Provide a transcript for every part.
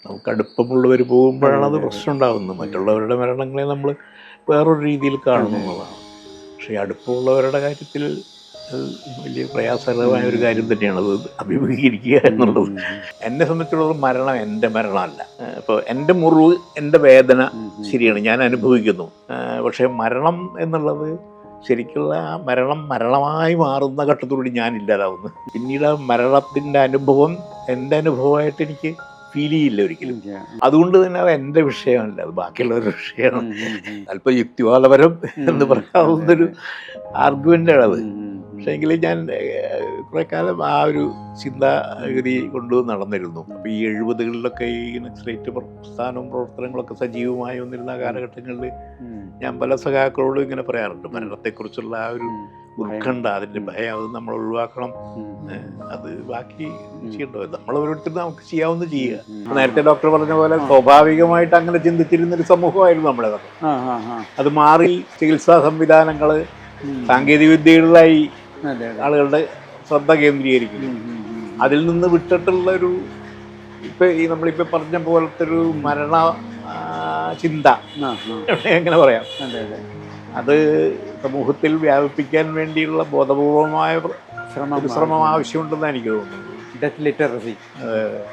നമുക്ക് അടുപ്പമുള്ളവർ പോകുമ്പോഴാണ് അത് അതെ. പ്രശ്നം ഉണ്ടാകുന്നത്. മറ്റുള്ളവരുടെ മരണങ്ങളെ നമ്മൾ വേറൊരു രീതിയിൽ കാണുന്നു അതെ. എന്നുള്ളതാണ്. പക്ഷേ ഈ അടുപ്പമുള്ളവരുടെ കാര്യത്തിൽ അത് വലിയ പ്രയാസകരമായ ഒരു കാര്യം തന്നെയാണ് അത് അഭിമുഖീകരിക്കുക എന്നുള്ളത്. എന്നെ സംബന്ധിച്ചിടത്തോളം മരണം എൻ്റെ മരണമല്ല. ഇപ്പോൾ എൻ്റെ മുറിവ്, എൻ്റെ വേദന ശരിയാണ്, ഞാൻ അനുഭവിക്കുന്നു. പക്ഷേ മരണം എന്നുള്ളത് ശരിക്കുള്ള ആ മരണമായി മാറുന്ന ഘട്ടത്തോടുകൂടി ഞാൻ ഇല്ലാതാവുന്നു. പിന്നീട് ആ മരണത്തിൻ്റെ അനുഭവം എൻ്റെ അനുഭവമായിട്ട് എനിക്ക് ഫീൽ ചെയ്യില്ല ഒരിക്കലും. അതുകൊണ്ട് തന്നെ അത് എൻ്റെ വിഷയമല്ല, അത് ബാക്കിയുള്ളവരുടെ വിഷയമാണ്. അല്പം യുക്തിവാദപരം എന്ന് പറയാവുന്നൊരു ആർഗ്യുമെൻ്റാണ് അത്. പക്ഷേ എങ്കിലും ഞാൻ കുറേ കാലം ആ ഒരു ചിന്താഗതി കൊണ്ട് നടന്നിരുന്നു. അപ്പോൾ ഈ 70കളിലൊക്കെ ഈ നക്സലൈറ്റ് പ്രസ്ഥാനവും പ്രവർത്തനങ്ങളൊക്കെ സജീവമായി വന്നിരുന്ന കാലഘട്ടങ്ങളിൽ ഞാൻ പല സഖാക്കളോടും ഇങ്ങനെ പറയാറുണ്ട്, മരണത്തെക്കുറിച്ചുള്ള ആ ഒരു ഉത്കണ്ഠ, അതിൻ്റെ ഭയം, അത് നമ്മൾ ഒഴിവാക്കണം. അത് ബാക്കി ചെയ്യണ്ടോ, നമ്മൾ ഓരോരുത്തരും നമുക്ക് ചെയ്യാവുന്ന ചെയ്യുക. നേരത്തെ ഡോക്ടർ പറഞ്ഞ പോലെ സ്വാഭാവികമായിട്ട് അങ്ങനെ ചിന്തിച്ചിരുന്നൊരു സമൂഹമായിരുന്നു നമ്മളതൊക്കെ. അത് മാറി ചികിത്സാ സംവിധാനങ്ങൾ, സാങ്കേതിക വിദ്യകളിലായി ആളുകളുടെ ശ്രദ്ധ കേന്ദ്രീകരിക്കുന്നു. അതിൽ നിന്ന് വിട്ടിട്ടുള്ളൊരു ഇപ്പം ഈ നമ്മളിപ്പോൾ പറഞ്ഞ പോലത്തെ ഒരു മരണ ചിന്ത എങ്ങനെ പറയാം, അത് സമൂഹത്തിൽ വ്യാപിപ്പിക്കാൻ വേണ്ടിയുള്ള ബോധപൂർവമായ ശ്രമം ആവശ്യമുണ്ടെന്ന് എനിക്ക് തോന്നുന്നു. ഡെത്ത് ലിറ്ററസി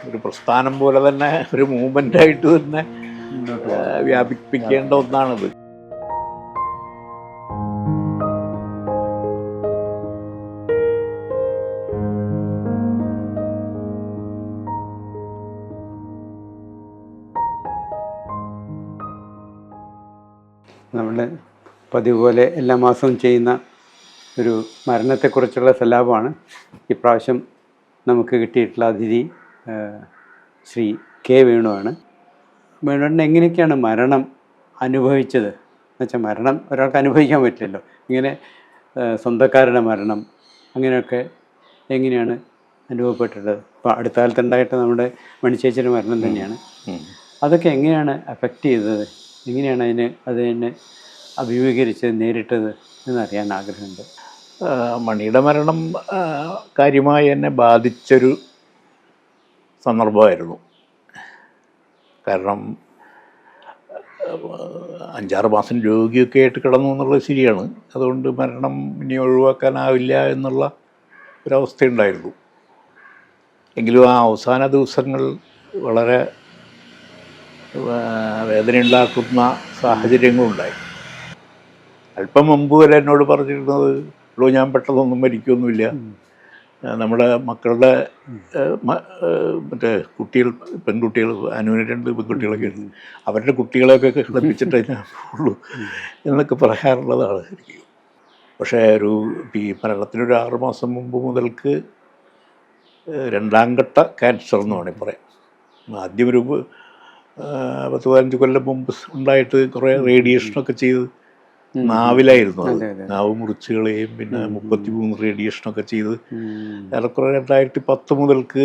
ഒരു പ്രസ്ഥാനം പോലെ തന്നെ, ഒരു മൂവ്മെൻ്റായിട്ട് തന്നെ വ്യാപിപ്പിക്കേണ്ട ഒന്നാണത്. നമ്മൾ പതിവ് പോലെ എല്ലാ മാസവും ചെയ്യുന്ന ഒരു മരണത്തെക്കുറിച്ചുള്ള സല്ലാപമാണ്. ഇപ്രാവശ്യം നമുക്ക് കിട്ടിയിട്ടുള്ള അതിഥി ശ്രീ കെ വേണുവാണ്. വേണുവിന് എങ്ങനെയൊക്കെയാണ് മരണം അനുഭവിച്ചത് എന്നുവെച്ചാൽ, മരണം ഒരാൾക്ക് അനുഭവിക്കാൻ പറ്റില്ലല്ലോ, ഇങ്ങനെ സ്വന്തക്കാരുടെ മരണം അങ്ങനെയൊക്കെ എങ്ങനെയാണ് അനുഭവപ്പെട്ടിട്ടുള്ളത്? ഇപ്പോൾ അടുത്ത കാലത്തുണ്ടായിട്ട് നമ്മുടെ മണിച്ചേച്ചിയുടെ മരണം തന്നെയാണ്. അതൊക്കെ എങ്ങനെയാണ് അഫക്റ്റ് ചെയ്തത്, എങ്ങനെയാണ് അതിനെ അഭിമുഖീകരിച്ചത്, നേരിട്ടത് എന്നറിയാൻ ആഗ്രഹമുണ്ട്. മണിയുടെ മരണം കാര്യമായി എന്നെ ബാധിച്ചൊരു സന്ദർഭമായിരുന്നു. കാരണം 5-6 മാസം രോഗിയൊക്കെ ആയിട്ട് കിടന്നു എന്നുള്ളത് ശരിയാണ്. അതുകൊണ്ട് മരണം ഇനി ഒഴിവാക്കാനാവില്ല എന്നുള്ള ഒരവസ്ഥയുണ്ടായിരുന്നു. എങ്കിലും ആ അവസാന ദിവസങ്ങൾ വളരെ വേദനയുണ്ടാക്കുന്ന സാഹചര്യങ്ങളുണ്ടായി. അല്പം മുമ്പ് വരെ എന്നോട് പറഞ്ഞിരുന്നത്, ഉള്ളൂ ഞാൻ പെട്ടെന്നൊന്നും മരിക്കൊന്നുമില്ല, നമ്മുടെ മക്കളുടെ മറ്റേ കുട്ടികൾ, പെൺകുട്ടികൾ, അനുവിന് 2 പെൺകുട്ടികളൊക്കെ ഉണ്ട്, അവരുടെ കുട്ടികളെയൊക്കെ കിടപ്പിച്ചിട്ടേ ഞാൻ ഉള്ളൂ എന്നൊക്കെ പറയാറുള്ളതാണ് എനിക്ക്. പക്ഷേ ഈ മരണത്തിനൊരു 6 മാസം മുമ്പ് മുതൽക്ക് 2ാം ഘട്ട ക്യാൻസർ എന്ന് വേണമെങ്കിൽ പറയാം. ആദ്യം ഒരു 10-15 കൊല്ലം മുമ്പ് ഉണ്ടായിട്ട് കുറേ റേഡിയേഷനൊക്കെ ചെയ്ത് നാവിലായിരുന്നു. അത് നാവ് മുറിച്ചുകളെയും പിന്നെ 33 റേഡിയേഷനൊക്കെ ചെയ്ത് ഏറെക്കുറെ 2010 മുതൽക്ക്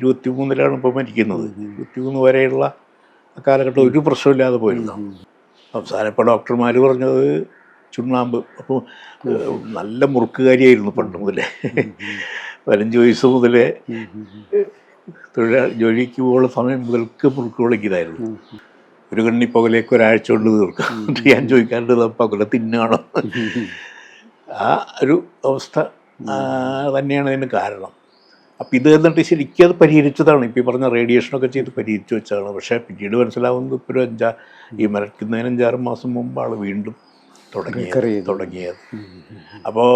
23-ലാണ് ഇപ്പോൾ മരിക്കുന്നത്. 23 വരെയുള്ള കാലഘട്ടം ഒരു പ്രശ്നമില്ലാതെ പോയിരുന്നു. അവസാനം ഇപ്പോൾ ഡോക്ടർമാർ പറഞ്ഞത് ചുണ്ണാമ്പ്. അപ്പോൾ നല്ല മുറുക്കുകാരിയായിരുന്നു പണ്ട് മുതലേ. 15 വയസ്സ് മുതലേ ജോലിക്ക് പോകുന്ന സമയം മുതൽക്ക് മുറുക്ക് വിളിക്കുന്നതായിരുന്നു. ഒരു കണ്ണി പുകലേക്ക് ഒരാഴ്ച കൊണ്ട് തീർക്കാം. ഞാൻ ചോദിക്കാറുണ്ട്, പുകല തിന്നുകയാണോ? ആ ഒരു അവസ്ഥ തന്നെയാണ് ഇതിന് കാരണം. അപ്പം ഇത് എന്നിട്ട് ശരിക്കും അത് പരിഹരിച്ചതാണ്. ഇപ്പം ഈ പറഞ്ഞ റേഡിയേഷനൊക്കെ ചെയ്ത് പരിഹരിച്ചു വെച്ചതാണ്. പക്ഷേ പിന്നീട് മനസ്സിലാവുന്നത് ഇപ്പോൾ ഈ മരിക്കുന്നതിന് 5-6 മാസം മുമ്പാണ് വീണ്ടും തുടങ്ങിയത്. അപ്പോൾ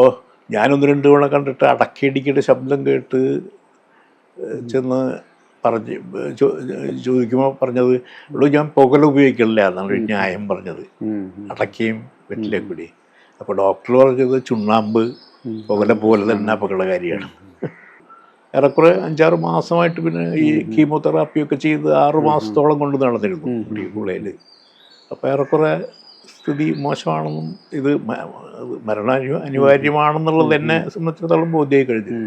ഞാനൊന്ന് 2 തവണ കണ്ടിട്ട് അടക്കയിടിക്കേണ്ട ശബ്ദം കേട്ട് ചെന്ന് ചോദിക്കുമ്പോൾ പറഞ്ഞത്, ഉള്ളൂ ഞാൻ പുകല ഉപയോഗിക്കില്ല എന്നാണ് ഒരു ന്യായം പറഞ്ഞത്, അടക്കയും വെറ്റിലയും കൂടി. അപ്പോൾ ഡോക്ടർ പറഞ്ഞത് ചുണ്ണാമ്പ് പുകല പോലെ തന്നെ അപകടകാരിയാണ്. ഏറെക്കുറെ 5-6 മാസമായിട്ട് പിന്നെ ഈ കീമോതെറാപ്പിയൊക്കെ ചെയ്ത് 6 മാസത്തോളം കൊണ്ട് നടന്നിരുന്നു ഗുളയിൽ. അപ്പോൾ ഏറെക്കുറെ സ്ഥിതി മോശമാണെന്നും ഇത് അനിവാര്യമാണെന്നുള്ളത് എന്നെ സംബന്ധിച്ചിടത്തോളം ബോധ്യമായി കഴിഞ്ഞു.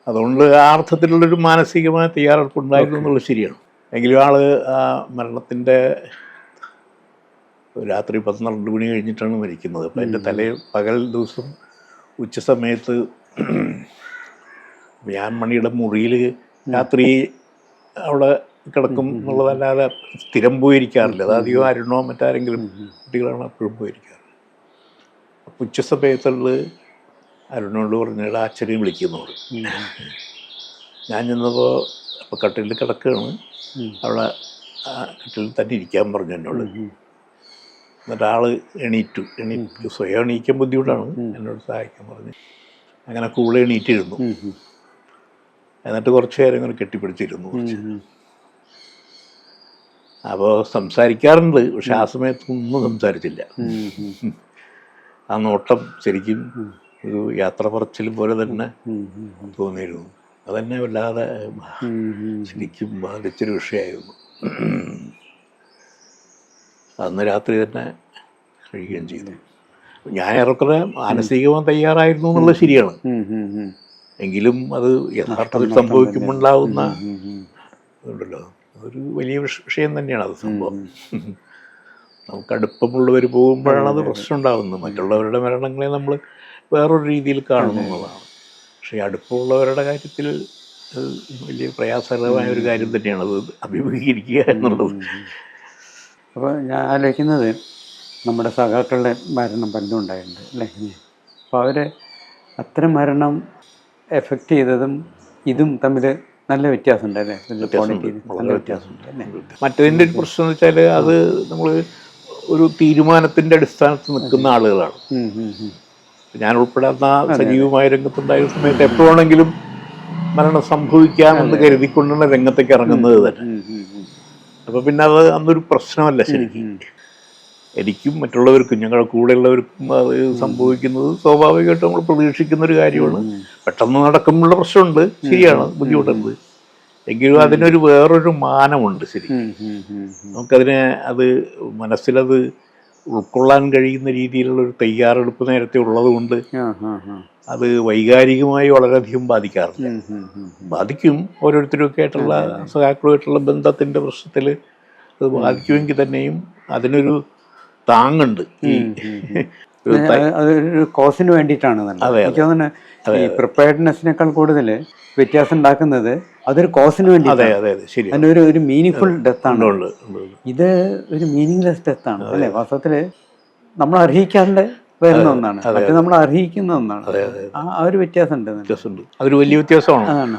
അതുകൊണ്ട് ആ അർത്ഥത്തിലുള്ളൊരു മാനസികമായ തയ്യാറെടുപ്പുണ്ടായിരുന്നു എന്നുള്ളത് ശരിയാണ്. എങ്കിലും മരണത്തിൻ്റെ രാത്രി 12 മണി കഴിഞ്ഞിട്ടാണ് മരിക്കുന്നത്. അപ്പോൾ എൻ്റെ പകൽ ദിവസം ഉച്ച സമയത്ത് ഞാൻ മണിയുടെ മുറിയിൽ രാത്രി അവിടെ കിടക്കും എന്നുള്ളതല്ലാതെ സ്ഥിരം പോയിരിക്കാറില്ല. അത് അധികം അരുണോ മറ്റാരെങ്കിലും കുട്ടികളാണ് എപ്പോഴും പോയിരിക്കാറ്. അപ്പോൾ ഉച്ചസമയത്തുള്ള അരുണോട് പറഞ്ഞാൽ അച്ഛനെയും വിളിക്കുന്നു പറയും. ഞാൻ ചെന്നപ്പോൾ അപ്പോൾ കട്ടിലിൽ കിടക്കുകയാണ്. അവിടെ കട്ടിലിൽ തന്നെ ഇരിക്കാൻ പറഞ്ഞു എന്നോട്. എന്നിട്ട് ആള് എണീറ്റു സ്വയം എണീക്കാൻ ബുദ്ധിമുട്ടാണ്, എന്നോട് സഹായിക്കാൻ പറഞ്ഞു. അങ്ങനെ കൂടെ എണീറ്റിരുന്നു. എന്നിട്ട് കുറച്ച് നേരം ഇങ്ങനെ കെട്ടിപ്പിടിച്ചിരുന്നു. അപ്പോൾ സംസാരിക്കാറുണ്ട്, പക്ഷെ ആ സമയത്ത് ഒന്നും സംസാരിച്ചില്ല. ആ നോട്ടം ശരിക്കും ഒരു യാത്ര പറച്ചിൽ പോലെ തന്നെ തോന്നിയിരുന്നു. അതെന്നെ വല്ലാതെ ശരിക്കും ബാധിച്ചൊരു വിഷയമായിരുന്നു. അന്ന് രാത്രി തന്നെ കഴിയുകയും ചെയ്തു. ഞാൻ ഏറെക്കുറെ മാനസികമായി തയ്യാറായിരുന്നു എന്നുള്ളത് ശരിയാണ്. എങ്കിലും അത് യഥാർത്ഥത്തിൽ സംഭവിക്കുമ്പോണ്ടാവുന്ന ഉണ്ടല്ലോ, അതൊരു വലിയ വിഷയം തന്നെയാണ് അത് സംഭവം. നമുക്ക് അടുപ്പമുള്ളവർ പോകുമ്പോഴാണ് അത് പ്രശ്നം ഉണ്ടാകുന്നത്. മറ്റുള്ളവരുടെ മരണങ്ങളെ നമ്മൾ വേറൊരു രീതിയിൽ കാണുന്നതാണ്. പക്ഷേ അടുപ്പമുള്ളവരുടെ കാര്യത്തിൽ വലിയ പ്രയാസകരമായ ഒരു കാര്യം തന്നെയാണ് അത് അഭിമുഖീകരിക്കുക എന്നുള്ളത്. അപ്പോൾ ഞാൻ ആലോചിക്കുന്നത്, നമ്മുടെ സഖാക്കളുടെ മരണം പലതും ഉണ്ടായിട്ടുണ്ട് അല്ലേ? അപ്പോൾ അവർ അത്തരം മരണം എഫക്റ്റ് ചെയ്തതും ഇതും തമ്മിൽ നല്ല വ്യത്യാസമുണ്ട് അല്ലേ? നല്ല വ്യത്യാസമുണ്ട്. മറ്റതിൻ്റെ ഒരു പ്രശ്നം എന്ന് വെച്ചാൽ അത് നമ്മൾ ഒരു തീരുമാനത്തിൻ്റെ അടിസ്ഥാനത്തിൽ നിൽക്കുന്ന ആളുകളാണ്. ഞാൻ ഉൾപ്പെടാത്ത സജീവമായ രംഗത്തുണ്ടായിരുന്ന സമയത്ത് എപ്പോഴാണെങ്കിലും മരണം സംഭവിക്കാമെന്ന് കരുതിക്കൊണ്ടാണ് രംഗത്തേക്ക് ഇറങ്ങുന്നത് തന്നെ. അപ്പോൾ പിന്നെ അത് അന്നൊരു പ്രശ്നമല്ല ശരിക്കും. എനിക്കും മറ്റുള്ളവർക്കും ഞങ്ങളുടെ കൂടെയുള്ളവർക്കും അത് സംഭവിക്കുന്നത് സ്വാഭാവികമായിട്ട് നമ്മൾ പ്രതീക്ഷിക്കുന്ന ഒരു കാര്യമാണ്. പെട്ടെന്ന് നടക്കുമ്പോഴുള്ള പ്രശ്നമുണ്ട്, ശരിയാണ്, ബുദ്ധിമുട്ടുണ്ട്. എങ്കിലും അതിനൊരു വേറൊരു മാനമുണ്ട് ശരിക്കും. നമുക്കതിനെ അത് മനസ്സിലത് ഉൾക്കൊള്ളാൻ കഴിയുന്ന രീതിയിലുള്ളൊരു തയ്യാറെടുപ്പ് നേരത്തെ ഉള്ളത് കൊണ്ട് അത് വൈകാരികമായി വളരെയധികം ബാധിക്കാറില്ല. ബാധിക്കും, ഓരോരുത്തരുമൊക്കെ ആയിട്ടുള്ള സഹാക്കളുമായിട്ടുള്ള ബന്ധത്തിൻ്റെ പ്രശ്നത്തിൽ അത് ബാധിക്കുമെങ്കിൽ തന്നെയും അതിനൊരു താങ്ങുണ്ട്. അതൊരു കോസിന് വേണ്ടിയിട്ടാണ്. എനിക്ക് തോന്നുന്നത് ഈ പ്രിപ്പയർഡ്നെസ്സിനേക്കാൾ കൂടുതൽ വ്യത്യാസം ഉണ്ടാക്കുന്നത് അതൊരു കോസിന് വേണ്ടി. അതിനൊരു ഒരു മീനിങ് ഡെത്താണ്. ഇത് ഒരു മീനിങ്ലെസ് ഡെത്താണ് അല്ലേ? വാസ്തവത്തിൽ നമ്മൾ അർഹിക്കാണ്ട് വരുന്ന ഒന്നാണ്, മറ്റേ നമ്മൾ അർഹിക്കുന്ന ഒന്നാണ്. ആ ഒരു വ്യത്യാസമുണ്ട്. അതൊരു വലിയ വ്യത്യാസമാണ്. അതാണ്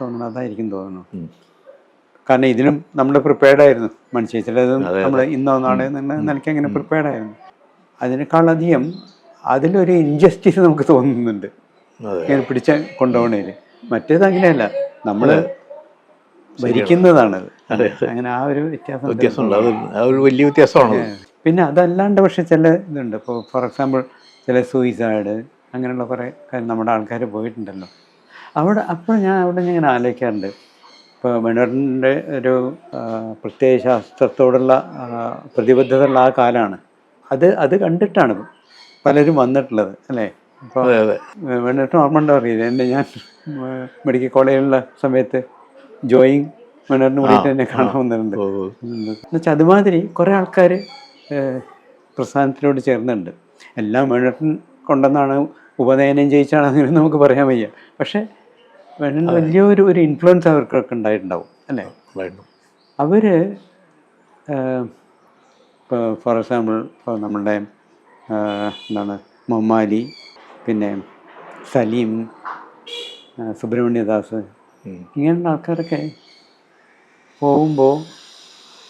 തോന്നുന്നു, അതായിരിക്കും തോന്നുന്നു. കാരണം ഇതിനും നമ്മൾ പ്രിപ്പയർഡായിരുന്നു. മനുഷ്യ ചിലതും നമ്മൾ ഇന്നൊന്നാണ് നിലയ്ക്ക് അങ്ങനെ പ്രിപ്പയർഡായിരുന്നു. അതിനേക്കാളധികം അതിലൊരു ഇൻജസ്റ്റിസ് നമുക്ക് തോന്നുന്നുണ്ട് ഇങ്ങനെ പിടിച്ച കൊണ്ടുപോകണേൽ. മറ്റേത് അങ്ങനെയല്ല, നമ്മൾ ഭരിക്കുന്നതാണത്. അങ്ങനെ ആ ഒരു വ്യത്യാസമുണ്ട്. ഒരു വലിയ വ്യത്യാസമാണ്. പിന്നെ അതല്ലാണ്ട് പക്ഷെ ചില ഇതുണ്ട്. ഇപ്പോൾ ഫോർ എക്സാമ്പിൾ ചില സൂയിസൈഡ് അങ്ങനെയുള്ള കുറേ കാര്യം നമ്മുടെ ആൾക്കാർ പോയിട്ടുണ്ടല്ലോ അപ്പോൾ ഞാൻ ഇങ്ങനെ ആലോചിക്കാറുണ്ട്. ഇപ്പോൾ മണിവണ്ണൻ്റെ ഒരു പ്രത്യയ ശാസ്ത്രത്തോടുള്ള പ്രതിബദ്ധത ഉള്ള ആ കാലമാണ്. അത് കണ്ടിട്ടാണ് പലരും വന്നിട്ടുള്ളത് അല്ലേ? അപ്പോൾ മണിവണ്ണൻ ഓർമ്മ ഉണ്ടോ അറിയില്ല, ഞാൻ മെഡിക്കൽ കോളേജിലുള്ള സമയത്ത് ജോയിങ് മണിവണ്ണന് വേണ്ടിയിട്ട് എന്നെ കാണാൻ വന്നിട്ടുണ്ട്. എന്നുവെച്ചാൽ അതുമാതിരി കുറേ ആൾക്കാർ പ്രസ്ഥാനത്തിനോട് ചേർന്നുണ്ട്. എല്ലാം മണിവണ്ണൻ കൊണ്ടെന്നാണ്, ഉപനയനം ജയിച്ചാണ് അങ്ങനെ നമുക്ക് പറയാൻ വയ്യ. പക്ഷേ മണിവണ്ണൻ വലിയൊരു ഇൻഫ്ലുവൻസ് അവർക്കൊക്കെ ഉണ്ടായിട്ടുണ്ടാവും അല്ലേ? അവർ ഇപ്പോൾ ഫോർ എക്സാമ്പിൾ ഇപ്പോൾ നമ്മളുടെ എന്താണ് മൊമ്മാലി, പിന്നെ സലീം, സുബ്രഹ്മണ്യദാസ്, ഇങ്ങനെയുള്ള ആൾക്കാരൊക്കെ പോകുമ്പോൾ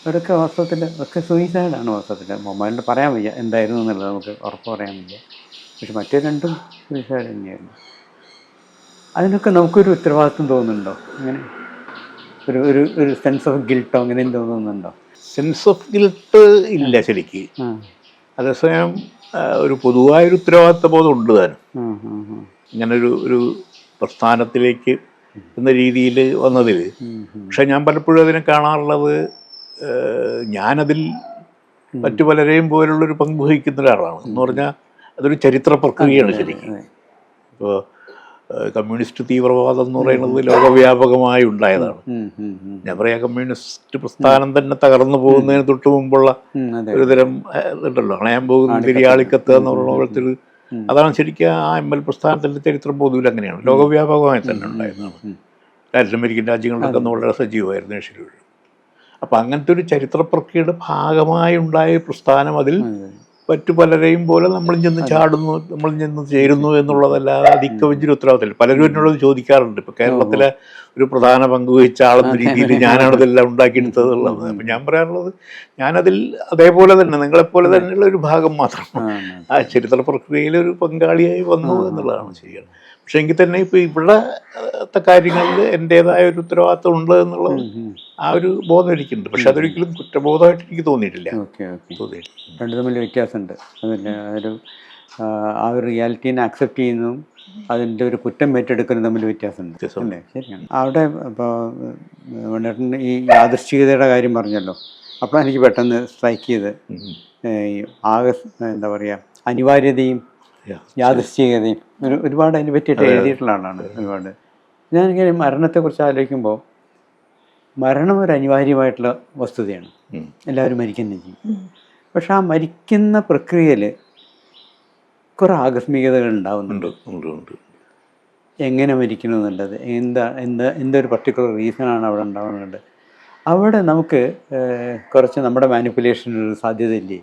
അവരൊക്കെ വാസ്തവത്തിൽ ഒക്കെ സൂയിസൈഡാണ്. വാസ്തവത്തിൽ മൊമ്മാലിൻ്റെ പറയാൻ വയ്യ എന്തായിരുന്നു എന്നുള്ളത് നമുക്ക് ഉറപ്പ് പറയാൻ വയ്യ. പക്ഷെ മറ്റേ രണ്ടും സൂയിസൈഡ് തന്നെയായിരുന്നു. അതിനൊക്കെ നമുക്കൊരു ഉത്തരവാദിത്വം തോന്നുന്നുണ്ടോ? അങ്ങനെ ഒരു സെൻസ് ഓഫ് ഗിൽട്ടോ അങ്ങനെ തോന്നുന്നുണ്ടോ? സെൻസ് ഓഫ് ഗിൽട്ട് ഇല്ല ശരിക്ക്. അതേസമയം ഒരു പൊതുവായൊരു ഉത്തരവാദിത്വ ബോധം ഉണ്ട് താനും. ഇങ്ങനൊരു പ്രസ്ഥാനത്തിലേക്ക് എന്ന രീതിയിൽ വന്നതിൽ. പക്ഷെ ഞാൻ പലപ്പോഴും അതിനെ കാണാറുള്ളത്, ഞാനതിൽ മറ്റു പലരെയും പോലുള്ളൊരു പങ്ക് വഹിക്കുന്ന ഒരാളാണ്. എന്ന് പറഞ്ഞാൽ അതൊരു ചരിത്ര പ്രക്രിയയാണ് ശരിക്കും. ഇപ്പോൾ കമ്മ്യൂണിസ്റ്റ് തീവ്രവാദം എന്ന് പറയുന്നത് ലോകവ്യാപകമായി ഉണ്ടായതാണ്. ഞാൻ പറയാം, കമ്മ്യൂണിസ്റ്റ് പ്രസ്ഥാനം തന്നെ തകർന്നു പോകുന്നതിന് തൊട്ട് മുമ്പുള്ള ഒരു തരം ഇതുണ്ടല്ലോ, അണയാൻ പോകുന്ന തിരിയാളിക്കത്ത് എന്ന് പറയുന്ന പോലത്തെ. അതാണ് ശരിക്കും ആ ML പ്രസ്ഥാനത്തിൻ്റെ ചരിത്രം പൊതുവിൽ അങ്ങനെയാണ്, ലോകവ്യാപകമായി തന്നെ ഉണ്ടായിരുന്നതാണ്. ലാറ്റിൻ അമേരിക്കൻ രാജ്യങ്ങളിലൊക്കെ അന്ന് വളരെ സജീവമായിരുന്നു. ഏഷ്യയിലൂടെ അപ്പം അങ്ങനത്തെ ഒരു ചരിത്ര പ്രക്രിയയുടെ ഭാഗമായി ഉണ്ടായ പ്രസ്ഥാനം അതിൽ മറ്റു പലരെയും പോലെ നമ്മളും ചെന്ന് ചാടുന്നു, നമ്മളും ചെന്ന് ചേരുന്നു എന്നുള്ളതല്ലാതെ അതിക്കവഞ്ചൊരു ഉത്തരവാദിത്തമില്ല. പലരും എന്നോട് ചോദിക്കാറുണ്ട്, ഇപ്പം കേരളത്തിലെ ഒരു പ്രധാന പങ്ക് വഹിച്ച ആളെന്ന രീതിയിൽ ഞാനാണ് ഇതെല്ലാം ഉണ്ടാക്കിയെടുത്തതുള്ളത്. അപ്പം ഞാൻ പറയാറുള്ളത്, ഞാനതിൽ അതേപോലെ തന്നെ നിങ്ങളെപ്പോലെ തന്നെയുള്ള ഒരു ഭാഗം മാത്രമാണ്. ആ ചരിത്ര പ്രക്രിയയിൽ ഒരു പങ്കാളിയായി വന്നു എന്നുള്ളതാണ് ശരിയാണ്. പക്ഷെ എങ്കിൽ തന്നെ ഇപ്പോൾ ഇവിടത്തെ കാര്യങ്ങളിൽ എൻ്റേതായ ഒരു ഉത്തരവാദിത്വം ഉണ്ട് എന്നുള്ളത് ആ ഒരു ബോധം എനിക്കുണ്ട്. പക്ഷെ അതൊരിക്കലും കുറ്റബോധമായിട്ട് എനിക്ക് തോന്നിയിട്ടില്ല. രണ്ടു തമ്മിൽ വ്യത്യാസമുണ്ട്. അതിൻ്റെ ആ ഒരു റിയാലിറ്റീനെ അക്സെപ്റ്റ് ചെയ്യുന്നതും അതിൻ്റെ ഒരു കുറ്റം ഏറ്റെടുക്കുന്നതും തമ്മിൽ വ്യത്യാസമുണ്ട് അല്ലേ? ശരിയാണ്. അവിടെ ഇപ്പോൾ വേണ്ടേട്ടൻ ഈ യാദൃശ്ചികതയുടെ കാര്യം പറഞ്ഞല്ലോ, അപ്പോൾ എനിക്ക് പെട്ടെന്ന് സ്ട്രൈക്ക് ചെയ്ത് എന്താ പറയുക, അനിവാര്യതയും യാദൃശ്ചികതയും ഒരുപാട് അതിനെ പറ്റിയിട്ട് എഴുതിയിട്ടുള്ള ആളാണ് ഒരുപാട്. ഞാനിങ്ങനെ മരണത്തെക്കുറിച്ച് ആലോചിക്കുമ്പോൾ മരണം ഒരു അനിവാര്യമായിട്ടുള്ള വസ്തുതയാണ്. എല്ലാവരും മരിക്കുന്നത് ചെയ്യും. പക്ഷെ ആ മരിക്കുന്ന പ്രക്രിയയിൽ കുറേ ആകസ്മികതകൾ ഉണ്ടാകുന്നുണ്ട്. എങ്ങനെ മരിക്കണമെന്നുള്ളത്, എന്തൊരു പർട്ടിക്കുലർ റീസണാണ് അവിടെ ഉണ്ടാകുന്നുണ്ട്. അവിടെ നമുക്ക് കുറച്ച് നമ്മുടെ മാനിപ്പുലേഷനൊരു സാധ്യതയില്ലേ,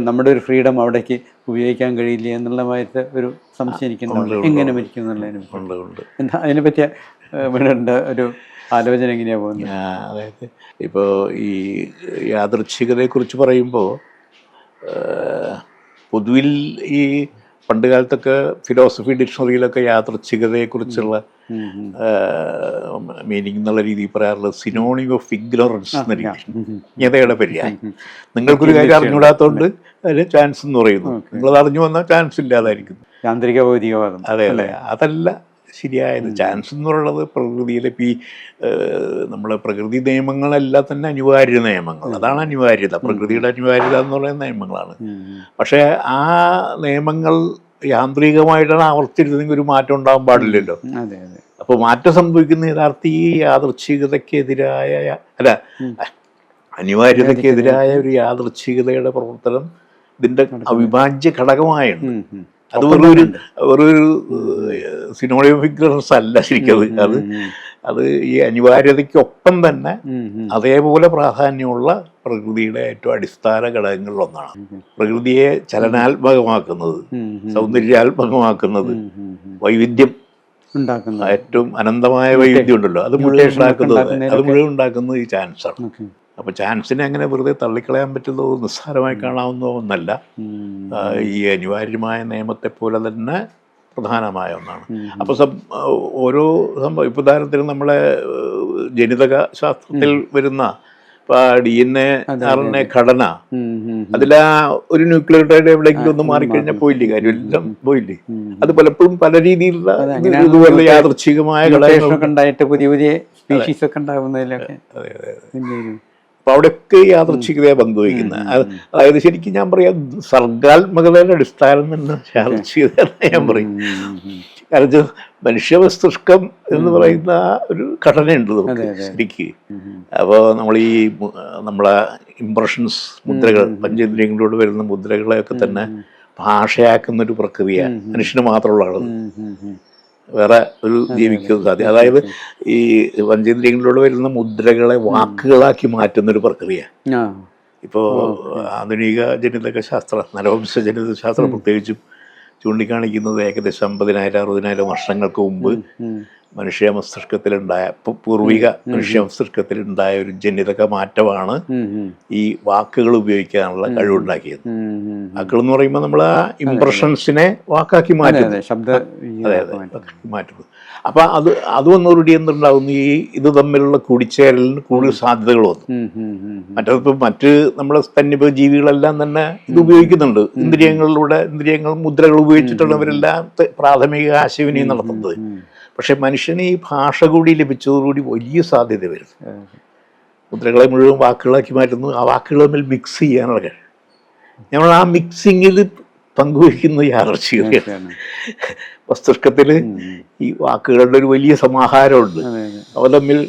നമ്മുടെ ഒരു ഫ്രീഡം അവിടേക്ക് ഉപയോഗിക്കാൻ കഴിയില്ല എന്നുള്ളതായിട്ട് ഒരു സംശയം എനിക്കുണ്ടാവും. എങ്ങനെ മരിക്കും എന്നുള്ളതിന് എന്താ അതിനെപ്പറ്റിയ വേണ്ട ഒരു ആലോചന എങ്ങനെയാണ് പോകുന്നത്? അതായത് ഇപ്പോൾ ഈ യാദൃച്ഛികതയെക്കുറിച്ച് പറയുമ്പോൾ പൊതുവിൽ ഈ പണ്ട് കാലത്തൊക്കെ ഫിലോസഫി ഡിക്ഷണറിയിലൊക്കെ യാദൃച്ഛികതയെക്കുറിച്ചുള്ള മീനിങ് എന്നുള്ള രീതിയിൽ പറയാറുള്ളത് സിനോണിം ഓഫ് ഇഗ്നോറൻസ് എന്നായിരിക്കും, ജ്ഞതയുടെ പര്യായം. നിങ്ങൾക്കൊരു കാര്യം അറിഞ്ഞുകൂടാത്തതുകൊണ്ട് അതിന് ചാൻസ് എന്ന് പറയുന്നു, നിങ്ങളത് അറിഞ്ഞു വന്നാൽ ചാൻസ് ഇല്ലാതായിരിക്കും. യാന്ത്രിക ഭൗതികവാദം. അതെ അതെ, അതല്ല ശരിയായത്. ചാൻസ് എന്ന് പറയുന്നത് പ്രകൃതിയിലെ ഈ നമ്മൾ പ്രകൃതി നിയമങ്ങളെല്ലാം തന്നെ അനിവാര്യ നിയമങ്ങൾ, അതാണ് അനിവാര്യത. പ്രകൃതിയുടെ അനിവാര്യത എന്ന് പറയുന്ന നിയമങ്ങളാണ്. പക്ഷേ ആ നിയമങ്ങൾ യാന്ത്രികമായിട്ടാണ് ആവർത്തിരുന്നെങ്കിൽ ഒരു മാറ്റം ഉണ്ടാകാൻ പാടില്ലല്ലോ. അപ്പോൾ മാറ്റം സംഭവിക്കുന്ന യഥാർത്ഥ ഈ യാദൃച്ഛികതയ്ക്കെതിരായ അല്ല അനിവാര്യതയ്ക്കെതിരായ ഒരു യാദൃച്ഛികതയുടെ പ്രവർത്തനം ഇതിൻ്റെ അവിഭാജ്യ ഘടകമായുണ്ട്. അത് വെറൊരു സിനോണിം ഓഫ് ഇഗ്നോറൻസ് അല്ല ശരിക്കും. അത് ഈ അനിവാര്യതയ്ക്കൊപ്പം തന്നെ അതേപോലെ പ്രാധാന്യമുള്ള പ്രകൃതിയുടെ ഏറ്റവും അടിസ്ഥാന ഘടകങ്ങളിലൊന്നാണ്. പ്രകൃതിയെ ചലനാത്മകമാക്കുന്നത്, സൗന്ദര്യാത്മകമാക്കുന്നത്, വൈവിധ്യം ഉണ്ടാക്കുന്ന ഏറ്റവും അനന്തമായ വൈവിധ്യം ഉണ്ടല്ലോ, അത് മുഴുവൻ ഉണ്ടാക്കുന്നത് ഈ ചാൻസാണ്. അപ്പോൾ ചാൻസിനെ അങ്ങനെ വെറുതെ തള്ളിക്കളയാൻ പറ്റുന്നതോ നിസ്സാരമായി കാണാവുന്ന ഒന്നല്ല. ഈ അനിവാര്യമായ നിയമത്തെ പോലെ തന്നെ പ്രധാനമായ ഒന്നാണ്. അപ്പോൾ ഓരോ സംഭവം ഇപ്പോൾ ഉദാഹരണത്തിന് നമ്മളെ ജനിതക ശാസ്ത്രത്തിൽ വരുന്ന DNA RNA ഘടന, അതിലാ ഒരു ന്യൂക്ലിയോടൈഡ് എവിടെയെങ്കിലും ഒന്ന് മാറിക്കഴിഞ്ഞാൽ പോയില്ലേ, കാര്യം എല്ലാം പോയില്ലേ. അത് പലപ്പോഴും പല രീതിയിലുള്ള ഇതുപോലെ യാദൃച്ഛികമായ ഘടകങ്ങളൊക്കെ ഉണ്ടായിട്ട് പുതിയ പുതിയ സ്പീഷീസ് ഒക്കെ ഉണ്ടാകുന്നതിലൊക്കെ. അതെ അതെ അതെ. അപ്പോൾ അവിടെയൊക്കെ യാദൃച്ഛികതയെ പങ്കുവയ്ക്കുന്നത്. അതായത് ശരിക്കും ഞാൻ പറയാം സർഗാത്മകതയുടെ അടിസ്ഥാനം തന്നെ യാദൃച്ഛികത ഞാൻ പറയും. കാരണം മനുഷ്യ മസ്തിഷ്കം എന്ന് പറയുന്ന ഒരു ഘടനയുണ്ട് നമുക്ക് ശരിക്ക്. അപ്പോൾ നമ്മൾ ഈ നമ്മളെ ഇംപ്രഷൻസ്, മുദ്രകൾ, പഞ്ചേന്ദ്രിയങ്ങളിലൂടെ വരുന്ന മുദ്രകളെയൊക്കെ തന്നെ ഭാഷയാക്കുന്നൊരു പ്രക്രിയ മനുഷ്യന് മാത്രമുള്ളതാണ്, വേറെ ഒരു ജീവിക്കും സാധ്യത. അതായത് ഈ പഞ്ചേന്ദ്രിയങ്ങളിലൂടെ വരുന്ന മുദ്രകളെ വാക്കുകളാക്കി മാറ്റുന്നൊരു പ്രക്രിയ. ഇപ്പോൾ ആധുനിക ജനിതക ശാസ്ത്രം, നരവംശ ജനിതക ശാസ്ത്രം പ്രത്യേകിച്ചും ചൂണ്ടിക്കാണിക്കുന്നത് ഏകദേശം 50,000-60,000 വർഷങ്ങൾക്ക് മുമ്പ് മനുഷ്യ മസ്തിഷ്കത്തിലുണ്ടായ, പൂർവിക മനുഷ്യ മസ്തിഷ്കത്തിലുണ്ടായ ഒരു ജനിതക മാറ്റമാണ് ഈ വാക്കുകൾ ഉപയോഗിക്കാനുള്ള കഴിവുണ്ടാക്കിയത്. വാക്കുകൾ എന്ന് പറയുമ്പോൾ നമ്മൾ ആ ഇംപ്രഷൻസിനെ വാക്കാക്കി മാറ്റുന്നത്. അതെ അതെ, മാറ്റുന്നത്. അപ്പം അത് വന്നോടുകൂടി എന്തുണ്ടാകുന്നു, ഈ ഇത് തമ്മിലുള്ള കൂടിച്ചേരലിന് കൂടുതൽ സാധ്യതകൾ വന്നു. മറ്റേതിപ്പോൾ മറ്റ് നമ്മളെ സ്തന്യപ ജീവികളെല്ലാം തന്നെ ഇത് ഉപയോഗിക്കുന്നുണ്ട്. ഇന്ദ്രിയങ്ങൾ മുദ്രകൾ ഉപയോഗിച്ചിട്ടുള്ളവരെല്ലാം പ്രാഥമിക ആശയവിനിമയം നടത്തുന്നത്. പക്ഷെ മനുഷ്യന് ഈ ഭാഷ കൂടി ലഭിച്ചതോടുകൂടി വലിയ സാധ്യത വരുന്നു. മുദ്രകളെ മുഴുവൻ വാക്കുകളാക്കി മാറ്റുന്നു, ആ വാക്കുകൾ തമ്മിൽ മിക്സ് ചെയ്യാനുള്ള കഴിവ്. നമ്മൾ ആ മിക്സിങ്ങിൽ പങ്കുവയ്ക്കുന്ന യാദൃച്ഛികതയാണ്. മസ്തിഷ്കത്തിൽ ഈ വാക്കുകളുടെ ഒരു വലിയ സമാഹാരമുണ്ട്. അവ തമ്മിൽ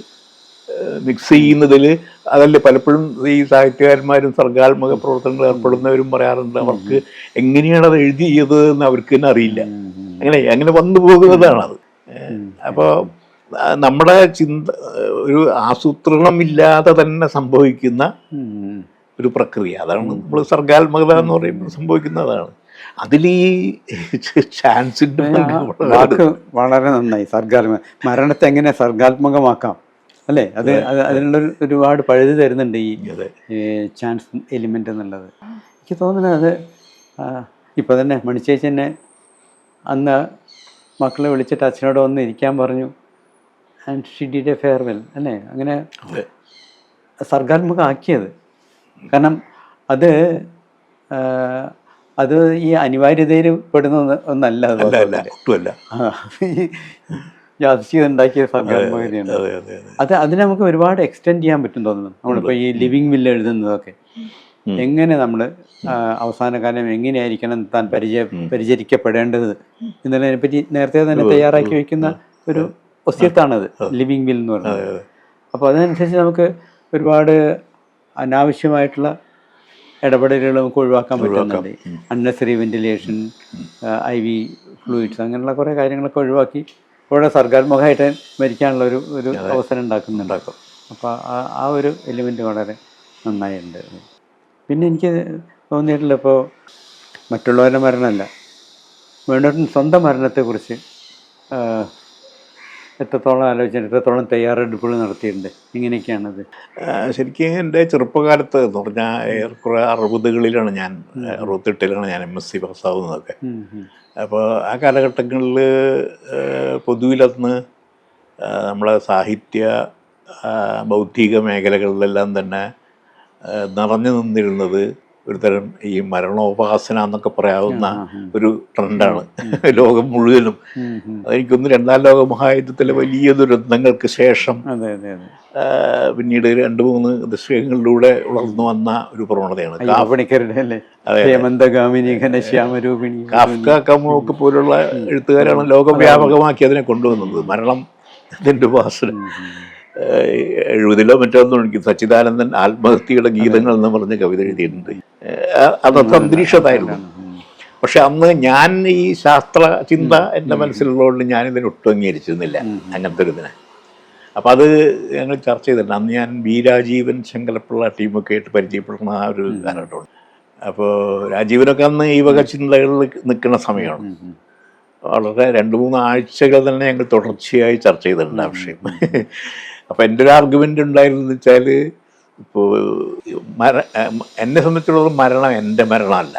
മിക്സ് ചെയ്യുന്നതിൽ അതല്ലേ പലപ്പോഴും ഈ സാഹിത്യകാരന്മാരും സർഗാത്മക പ്രവർത്തനങ്ങൾ ഏർപ്പെടുന്നവരും പറയാറുണ്ട്, അവർക്ക് എങ്ങനെയാണ് അത് എഴുതിയത് എന്ന് അവർക്ക് തന്നെ അറിയില്ല. അങ്ങനെ വന്നു പോകുന്നതാണത്. അപ്പോൾ നമ്മുടെ ചിന്ത ഒരു ആസൂത്രണമില്ലാതെ തന്നെ സംഭവിക്കുന്ന ഒരു പ്രക്രിയ. അതാണ് നമ്മൾ സർഗാത്മകത എന്ന് പറയുമ്പോൾ സംഭവിക്കുന്നതാണ്. അതിൽ ഈ ചാൻസിന്റെ വാക്ക് വളരെ നന്നായി. മരണത്തെ എങ്ങനെ സർഗാത്മകമാക്കാം അല്ലേ? അതിനുള്ള ഒരുപാട് പഴുത് തരുന്നുണ്ട് ഈ ചാൻസ് എലിമെന്റ് എന്നുള്ളത്. എനിക്ക് തോന്നുന്നത് അത് ഇപ്പൊ തന്നെ മണിച്ചേച്ചി തന്നെ അന്ന് മക്കളെ വിളിച്ചിട്ട് അച്ഛനോട് വന്ന് ഇരിക്കാൻ പറഞ്ഞു. And she did A farewell അല്ലേ? അങ്ങനെ സർഗാത്മകമാക്കിയത്. കാരണം അത് ഈ അനിവാര്യതയിൽ പെടുന്ന ഒന്നല്ല. യാദൃശ്ചികം ഉണ്ടാക്കിയ സർഗാത്മകതയാണ് അത്. അതിന് നമുക്ക് ഒരുപാട് എക്സ്റ്റെൻഡ് ചെയ്യാൻ പറ്റും തോന്നുന്നു. നമ്മളിപ്പോൾ ഈ ലിവിങ് വില്ല് എഴുതുന്നതൊക്കെ എങ്ങനെ നമ്മൾ അവസാന കാലം എങ്ങനെയായിരിക്കണം താൻ പരിചരിക്കപ്പെടേണ്ടത് എന്നുള്ളതിനെ പറ്റി നേരത്തെ തന്നെ തയ്യാറാക്കി വയ്ക്കുന്ന ഒരു ഒസ്യത്താണത് ലിവിങ് വിൽ എന്ന് പറയുന്നത്. അപ്പോൾ അതിനനുസരിച്ച് നമുക്ക് ഒരുപാട് അനാവശ്യമായിട്ടുള്ള ഇടപെടലുകൾ നമുക്ക് ഒഴിവാക്കാൻ പറ്റുന്നുണ്ട്. അൺനെസറി വെന്റിലേഷൻ, IV ഫ്ലൂയിഡ്സ്, അങ്ങനെയുള്ള കുറേ കാര്യങ്ങളൊക്കെ ഒഴിവാക്കി ഇവിടെ സർഗാത്മകമായിട്ട് മരിക്കാനുള്ള ഒരു അവസരം ഉണ്ടാക്കുന്നുണ്ടാക്കും. അപ്പോൾ ആ ഒരു എലിമെൻറ്റ് വളരെ നന്നായിട്ടുണ്ട്. പിന്നെ എനിക്ക് തോന്നിയിട്ടില്ല ഇപ്പോൾ മറ്റുള്ളവരുടെ മരണമല്ല, വേണ്ടവരുടെ സ്വന്തം മരണത്തെക്കുറിച്ച് എത്രത്തോളം ആലോചിച്ചിട്ട് എത്രത്തോളം തയ്യാറെടുപ്പുകൾ നടത്തിയിട്ടുണ്ട്. ഇങ്ങനെയൊക്കെയാണത്. ശരിക്കും എൻ്റെ ചെറുപ്പകാലത്ത് എന്ന് പറഞ്ഞാൽ ഏറെക്കുറെ 60കളിലാണ് ഞാൻ 68ലാണ് ഞാൻ MSc പാസ്സാവുന്നതൊക്കെ. അപ്പോൾ ആ കാലഘട്ടങ്ങളിൽ പൊതുവിലന്ന് നമ്മളെ സാഹിത്യ ബൗദ്ധിക മേഖലകളിലെല്ലാം തന്നെ നിറഞ്ഞു നിന്നിരുന്നത് ഒരുതരം ഈ മരണോപാസന എന്നൊക്കെ പറയാവുന്ന ഒരു ട്രെൻഡാണ് ലോകം മുഴുവനും. അതെനിക്കൊന്ന് 2ാം ലോക മഹായുദ്ധത്തിലെ വലിയ ദുരന്തങ്ങൾക്ക് ശേഷം പിന്നീട് 2-3 ദശകങ്ങളിലൂടെ വളർന്നു വന്ന ഒരു പ്രവണതയാണ്. കാഫ്ക, കമൂക്ക് പോലുള്ള എഴുത്തുകാരാണ് ലോകവ്യാപകമാക്കി അതിനെ കൊണ്ടുവന്നത്. മരണം ഇതിൻ്റെ ഉപാസന. 70 മറ്റോ എനിക്ക് സച്ചിദാനന്ദൻ ആത്മഹത്യയുടെ ഗീതങ്ങൾ എന്ന് പറഞ്ഞ കവിത എഴുതിയിട്ടുണ്ട്. അതൊക്കെ അന്തരീക്ഷത്തായിരുന്നു. പക്ഷെ അന്ന് ഞാൻ ഈ ശാസ്ത്ര ചിന്ത എൻ്റെ മനസ്സിലുള്ളതുകൊണ്ട് ഞാനിതിനെ ഒട്ടും അംഗീകരിച്ചിരുന്നില്ല, അങ്ങനത്തെ ഒരു ഇതിനെ. അപ്പം അത് ഞങ്ങൾ ചർച്ച ചെയ്തിട്ടുണ്ട്. അന്ന് ഞാൻ ബി രാജീവൻ, ശങ്കരപ്പിള്ള ടീമൊക്കെ ആയിട്ട് പരിചയപ്പെടുന്ന ആ ഒരു കാലഘട്ടമാണ്. അപ്പോൾ രാജീവനൊക്കെ അന്ന് ഈ വക ചിന്തകളിൽ നിൽക്കുന്ന സമയമാണ്. വളരെ 2-3 ആഴ്ചകൾ തന്നെ ഞങ്ങൾ തുടർച്ചയായി ചർച്ച ചെയ്തിട്ടുണ്ട് ആ വിഷയം. അപ്പോൾ എൻ്റെ ഒരു ആർഗ്യുമെൻ്റ് ഉണ്ടായിരുന്നെന്ന് വെച്ചാൽ, ഇപ്പോൾ എന്നെ സംബന്ധിച്ചിടത്തോളം മരണം എൻ്റെ മരണമല്ല.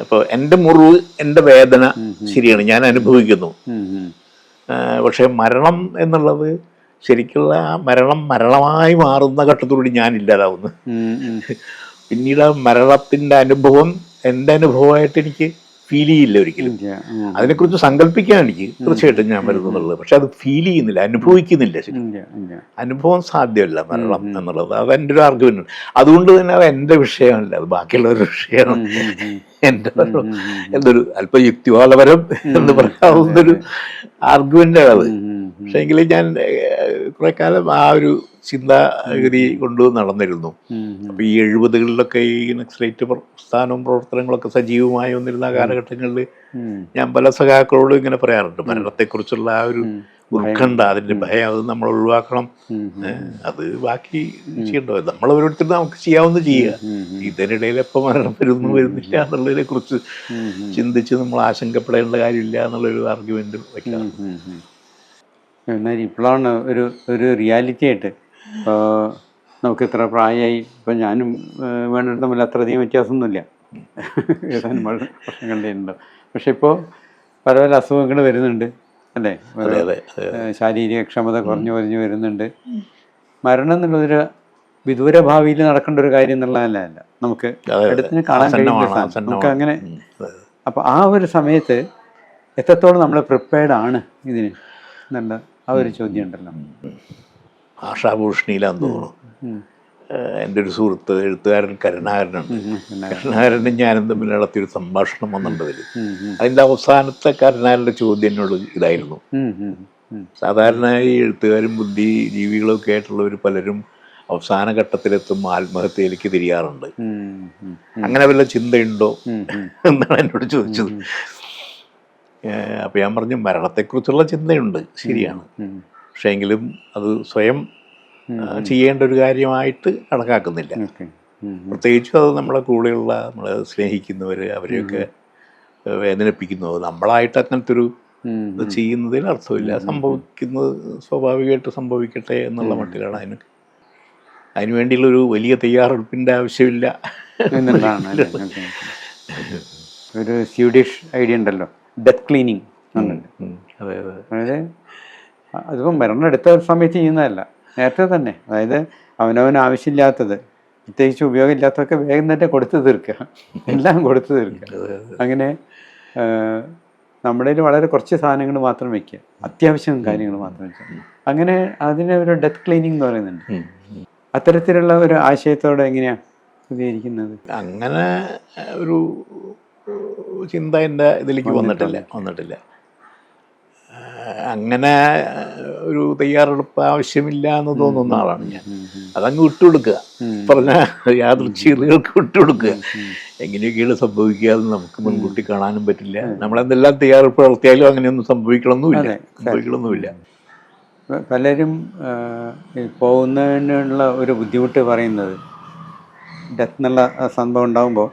ഇപ്പോൾ എൻ്റെ മുറിവ്, എൻ്റെ വേദന ശരിയാണ്, ഞാൻ അനുഭവിക്കുന്നു. പക്ഷേ മരണം എന്നുള്ളത് ശരിക്കുള്ള മരണമായി മാറുന്ന ഘട്ടത്തോടുകൂടി ഞാൻ ഇല്ലാതാവുന്നു. പിന്നീട് ആ മരണത്തിൻ്റെ അനുഭവം എൻ്റെ അനുഭവമായിട്ട് എനിക്ക് ഫീൽ ചെയ്യില്ല ഒരിക്കലും. അതിനെക്കുറിച്ച് സങ്കല്പിക്കാൻ എനിക്ക് തീർച്ചയായിട്ടും ഞാൻ വരുന്നുള്ളത്, പക്ഷെ അത് ഫീൽ ചെയ്യുന്നില്ല, അനുഭവിക്കുന്നില്ല. ശരി, അനുഭവം സാധ്യമല്ല മരണം എന്നുള്ളത്. അത് എൻ്റെ ഒരു ആർഗ്യുമെന്റ്. അതുകൊണ്ട് തന്നെ അത് എൻ്റെ വിഷയമല്ല, അത് ബാക്കിയുള്ളവരുടെ വിഷയമാണ്. എൻ്റെ എന്തൊരു അല്പം യുക്തിവാദപരം എന്ന് പറയാവുന്നൊരു ആർഗ്യുമെന്റാണ് അത്. പക്ഷെ എങ്കിലും ഞാൻ കുറെ കാലം ആ ഒരു ചിന്താഗതി കൊണ്ട് നടന്നിരുന്നു. അപ്പൊ ഈ 70കളിലൊക്കെ ഈ നക്സലൈറ്റ് പ്രസ്ഥാനവും പ്രവർത്തനങ്ങളൊക്കെ സജീവമായി വന്നിരുന്ന കാലഘട്ടങ്ങളിൽ ഞാൻ പല സഖാക്കളോടും ഇങ്ങനെ പറയാറുണ്ട്, മരണത്തെക്കുറിച്ചുള്ള ആ ഒരു ഉത്കണ്ഠ, അതിന്റെ ഭയം, അത് നമ്മൾ ഒഴിവാക്കണം. അത് ബാക്കി ചെയ്യണ്ടോ, നമ്മൾ ഓരോരുത്തരും നമുക്ക് ചെയ്യാവുന്ന ചെയ്യുക. ഇതിനിടയിൽ എപ്പോൾ മരണം വരുന്നില്ല എന്നുള്ളതിനെ കുറിച്ച് ചിന്തിച്ച് നമ്മൾ ആശങ്കപ്പെടേണ്ട കാര്യമില്ല എന്നുള്ളൊരു ആർഗ്യുമെന്റ് വയ്ക്കാം. എന്നാൽ ഇപ്പോഴാണ് ഒരു റിയാലിറ്റി ആയിട്ട്, ഇപ്പോൾ നമുക്ക് ഇത്ര പ്രായമായി, ഇപ്പം ഞാനും വേണ്ടിട്ട് തമ്മിൽ അത്രയധികം വ്യത്യാസമൊന്നുമില്ല, ഏതാനും വർഷങ്ങളുടെ ഉണ്ടോ. പക്ഷെ ഇപ്പോൾ പല പല അസുഖങ്ങൾ വരുന്നുണ്ട് അല്ലേ, ശാരീരിക ക്ഷമത കുറഞ്ഞു വരുന്നുണ്ട്. മരണം എന്നുള്ളതൊരു വിദൂര ഭാവിയിൽ നടക്കേണ്ട ഒരു കാര്യം എന്നുള്ളതല്ല, നമുക്ക് അടുത്തിന് കാണാൻ കഴിയുന്ന നമുക്ക് അങ്ങനെ. അപ്പോൾ ആ ഒരു സമയത്ത് എത്രത്തോളം നമ്മൾ പ്രിപ്പയർഡ് ആണ് ഇതിന് എന്നുള്ള ആ ഒരു ചോദ്യം ഉണ്ടല്ലോ. ഭാഷാഭൂഷണിയിലാന്ന് തോന്നുന്നു. എൻ്റെ ഒരു സുഹൃത്ത് എഴുത്തുകാരൻ കരുണാകരനുണ്ട്. കരുണാകരനും ഞാനും തമ്മിൽ നടത്തിയൊരു സംഭാഷണം വന്നിട്ടുണ്ട്. അതിൻ്റെ അവസാനത്തെ കരുണാകരൻ്റെ ചോദ്യം എന്നോട് ഇതായിരുന്നു. സാധാരണ ഈ എഴുത്തുകാരും ബുദ്ധിജീവികളും ഒക്കെ ആയിട്ടുള്ളവർ പലരും അവസാന ഘട്ടത്തിലെത്തുമ്പോൾ ആത്മഹത്യയിലേക്ക് തിരിയാറുണ്ട്. അങ്ങനെ വല്ല ചിന്തയുണ്ടോ എന്നാണ് എന്നോട് ചോദിച്ചത്. അപ്പോൾ ഞാൻ പറഞ്ഞു മരണത്തെക്കുറിച്ചുള്ള ചിന്തയുണ്ട്, ശരിയാണ്. പക്ഷേ എങ്കിലും അത് സ്വയം ചെയ്യേണ്ട ഒരു കാര്യമായിട്ട് കണക്കാക്കുന്നില്ല. പ്രത്യേകിച്ചും അത് നമ്മളെ കൂടെയുള്ള നമ്മളെ സ്നേഹിക്കുന്നവർ അവരെയൊക്കെ വേദനിപ്പിക്കുന്നത് നമ്മളായിട്ട് അങ്ങനത്തെ ഒരു ഇത് ചെയ്യുന്നതിൽ അർത്ഥമില്ല. സംഭവിക്കുന്നത് സ്വാഭാവികമായിട്ട് സംഭവിക്കട്ടെ എന്നുള്ള മട്ടിലാണ് അതിന് വേണ്ടിയുള്ളൊരു വലിയ തയ്യാറെടുപ്പിൻ്റെ ആവശ്യമില്ല എന്നുള്ളതാണ്. ഒരു സ്വീഡിഷ് ഐഡിയ ഉണ്ടല്ലോ, ഡെത്ത് ക്ലീനിങ്. അതെ അതെ. അതായത് അതിപ്പം മരണം എടുത്ത സമയത്ത് ചെയ്യുന്നതല്ല, നേരത്തെ തന്നെ. അതായത് അവനവന് ആവശ്യമില്ലാത്തത്, പ്രത്യേകിച്ച് ഉപയോഗമില്ലാത്തതൊക്കെ വേഗം തന്നെ കൊടുത്തു തീർക്കുക, എല്ലാം കൊടുത്തു തീർക്കുക. അങ്ങനെ നമ്മുടെ കയ്യിൽ വളരെ കുറച്ച് സാധനങ്ങൾ മാത്രം വയ്ക്കുക, അത്യാവശ്യം കാര്യങ്ങൾ മാത്രം വയ്ക്കുക. അങ്ങനെ അതിനെ ഒരു ഡെത്ത് ക്ലീനിങ് എന്ന് പറയുന്നുണ്ട്. അത്തരത്തിലുള്ള ഒരു ആശയത്തോടെ എങ്ങനെയാണ് പ്രതികരിക്കുന്നത്? അങ്ങനെ ഒരു ചിന്ത എൻ്റെ ഇതിലേക്ക് വന്നിട്ടില്ല. അങ്ങനെ ഒരു തയ്യാറെടുപ്പ് ആവശ്യമില്ല എന്ന് തോന്നുന്ന ആളാണ് ഞാൻ. അതങ്ങ് വിട്ടുകൊടുക്കുക, പറഞ്ഞ യാദൃച്ഛികതകൾക്ക് വിട്ടുകൊടുക്കുക. എങ്ങനെയൊക്കെയാണ് സംഭവിക്കാതെ നമുക്ക് മുൻകൂട്ടി കാണാനും പറ്റില്ല. നമ്മളെന്തെല്ലാം തയ്യാറെടുപ്പ് നടത്തിയാലും അങ്ങനെയൊന്നും സംഭവിക്കണമെന്നുമില്ല. പലരും പോകുന്നതിനുള്ള ഒരു ബുദ്ധിമുട്ട് പറയുന്നത്, ഡെത്ത് എന്നുള്ള സംഭവം ഉണ്ടാകുമ്പോൾ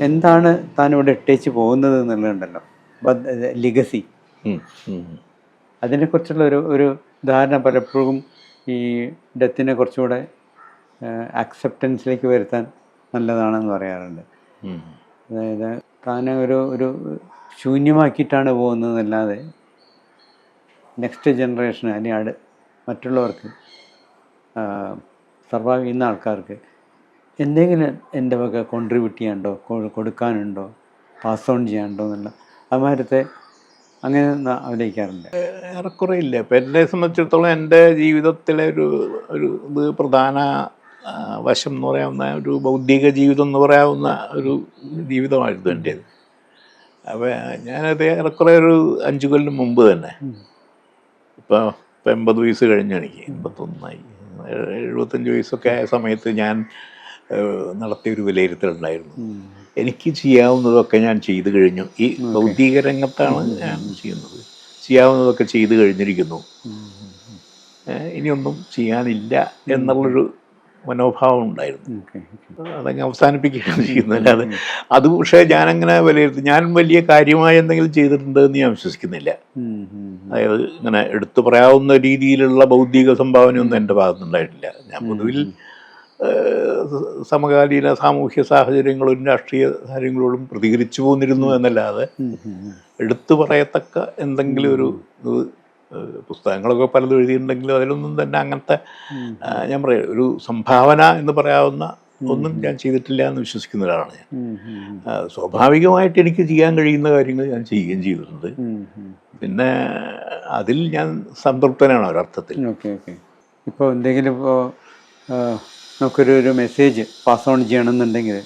എന്താണ് താൻ ഇവിടെ ഇട്ടേച്ച് പോകുന്നത് എന്നുള്ളതുണ്ടല്ലോ, ലിഗസി. അതിനെക്കുറിച്ചുള്ള ഒരു ധാരണ പലപ്പോഴും ഈ ഡെത്തിനെ കുറച്ചുകൂടെ അക്സെപ്റ്റൻസിലേക്ക് വരുത്താൻ നല്ലതാണെന്ന് പറയാറുണ്ട്. അതായത് താൻ ഒരു ശൂന്യമാക്കിയിട്ടാണ് പോകുന്നതല്ലാതെ നെക്സ്റ്റ് ജനറേഷന് അല്ലെങ്കിൽ മറ്റുള്ളവർക്ക് സർവൈവ് ചെയ്യുന്ന ആൾക്കാർക്ക് എന്തെങ്കിലും എൻ്റെ വക കോൺട്രിബ്യൂട്ട് ചെയ്യാനുണ്ടോ, കൊടുക്കാനുണ്ടോ, പാസ് ഓൺ ചെയ്യാനുണ്ടോ എന്നുള്ള അമാരത്തെ അങ്ങനെ ആലോചിക്കാറുണ്ട്. ഏറെക്കുറെ ഇല്ല. ഇപ്പം എന്നെ സംബന്ധിച്ചിടത്തോളം എൻ്റെ ജീവിതത്തിലെ ഒരു ഇത് പ്രധാന വശം എന്ന് പറയാവുന്ന ഒരു ബൗദ്ധിക ജീവിതം എന്ന് പറയാവുന്ന ഒരു ജീവിതമായിരുന്നു എൻ്റേത്. അപ്പോൾ ഞാനത് ഏറെക്കുറെ ഒരു 5 കൊല്ലം മുമ്പ് തന്നെ, ഇപ്പം 80 വയസ്സ് കഴിഞ്ഞു, എനിക്ക് 81ആയി, 75 വയസ്സൊക്കെ ആയ സമയത്ത് ഞാൻ നടത്തിയൊരു വിലയിരുത്തലുണ്ടായിരുന്നു. എനിക്ക് ചെയ്യാവുന്നതൊക്കെ ഞാൻ ചെയ്തു കഴിഞ്ഞു. ഈ ബൗദ്ധിക രംഗത്താണ് ഞാൻ ചെയ്യുന്നത്. ചെയ്യാവുന്നതൊക്കെ ചെയ്തു കഴിഞ്ഞിരിക്കുന്നു, ഇനിയൊന്നും ചെയ്യാനില്ല എന്നുള്ളൊരു മനോഭാവം ഉണ്ടായിരുന്നു. അതങ്ങ് അവസാനിപ്പിക്കുകയാണ് ചെയ്യുന്നത്. അല്ലാതെ അത് പക്ഷേ ഞാനങ്ങനെ വിലയിരുത്തി ഞാൻ വലിയ കാര്യമായ എന്തെങ്കിലും ചെയ്തിട്ടുണ്ട് എന്ന് ഞാൻ വിശ്വസിക്കുന്നില്ല. അതായത് ഇങ്ങനെ എടുത്തു പറയാവുന്ന രീതിയിലുള്ള ബൗദ്ധിക സംഭാവനയൊന്നും എൻ്റെ ഭാഗത്തുനിന്നുണ്ടായിട്ടില്ല. ഞാൻ പൊതുവിൽ സമകാലീന സാമൂഹ്യ സാഹചര്യങ്ങളോടും രാഷ്ട്രീയ കാര്യങ്ങളോടും പ്രതികരിച്ചു പോന്നിരുന്നു എന്നല്ലാതെ എടുത്തു പറയത്തക്ക എന്തെങ്കിലും ഒരു പുസ്തകങ്ങളൊക്കെ പലതും എഴുതിയിട്ടുണ്ടെങ്കിലും അതിലൊന്നും തന്നെ അങ്ങനത്തെ ഞാൻ പറയാം ഒരു സംഭാവന എന്ന് പറയാവുന്ന ഒന്നും ഞാൻ ചെയ്തിട്ടില്ല എന്ന് വിശ്വസിക്കുന്ന ഒരാളാണ് ഞാൻ. സ്വാഭാവികമായിട്ട് എനിക്ക് ചെയ്യാൻ കഴിയുന്ന കാര്യങ്ങൾ ഞാൻ ചെയ്യുകയും ചെയ്തിട്ടുണ്ട്. പിന്നെ അതിൽ ഞാൻ സംതൃപ്തനാണ് ഒരർത്ഥത്തിൽ. ഇപ്പോൾ എന്തെങ്കിലും ഇപ്പോൾ നമുക്കൊരു മെസ്സേജ് പാസ് ഓൺ ചെയ്യണമെന്നുണ്ടെങ്കിൽ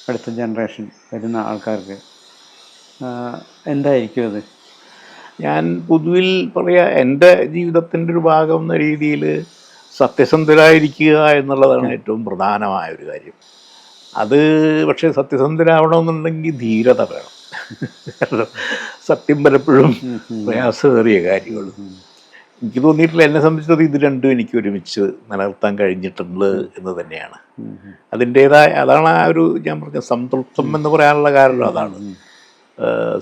അടുത്ത ജനറേഷൻ വരുന്ന ആൾക്കാർക്ക് എന്തായിരിക്കും അത്? ഞാൻ പൊതുവിൽ പറയാ എൻ്റെ ജീവിതത്തിൻ്റെ ഒരു ഭാഗം എന്ന രീതിയിൽ സത്യസന്ധരായിരിക്കുക എന്നുള്ളതാണ് ഏറ്റവും പ്രധാനമായ ഒരു കാര്യം. അത് പക്ഷേ സത്യസന്ധരാവണമെന്നുണ്ടെങ്കിൽ ധീരത വേണം. കാരണം സത്യം പലപ്പോഴും പ്രയാസമേറിയ കാര്യങ്ങൾ. എനിക്ക് തോന്നിയിട്ടില്ല, എന്നെ സംബന്ധിച്ചത് ഇത് രണ്ടും എനിക്ക് ഒരുമിച്ച് നിലനിർത്താൻ കഴിഞ്ഞിട്ടുണ്ട് എന്ന് തന്നെയാണ്. അതാണ് ആ ഒരു ഞാൻ പറഞ്ഞ സംതൃപ്തം എന്ന് പറയാനുള്ള കാരണം അതാണ്.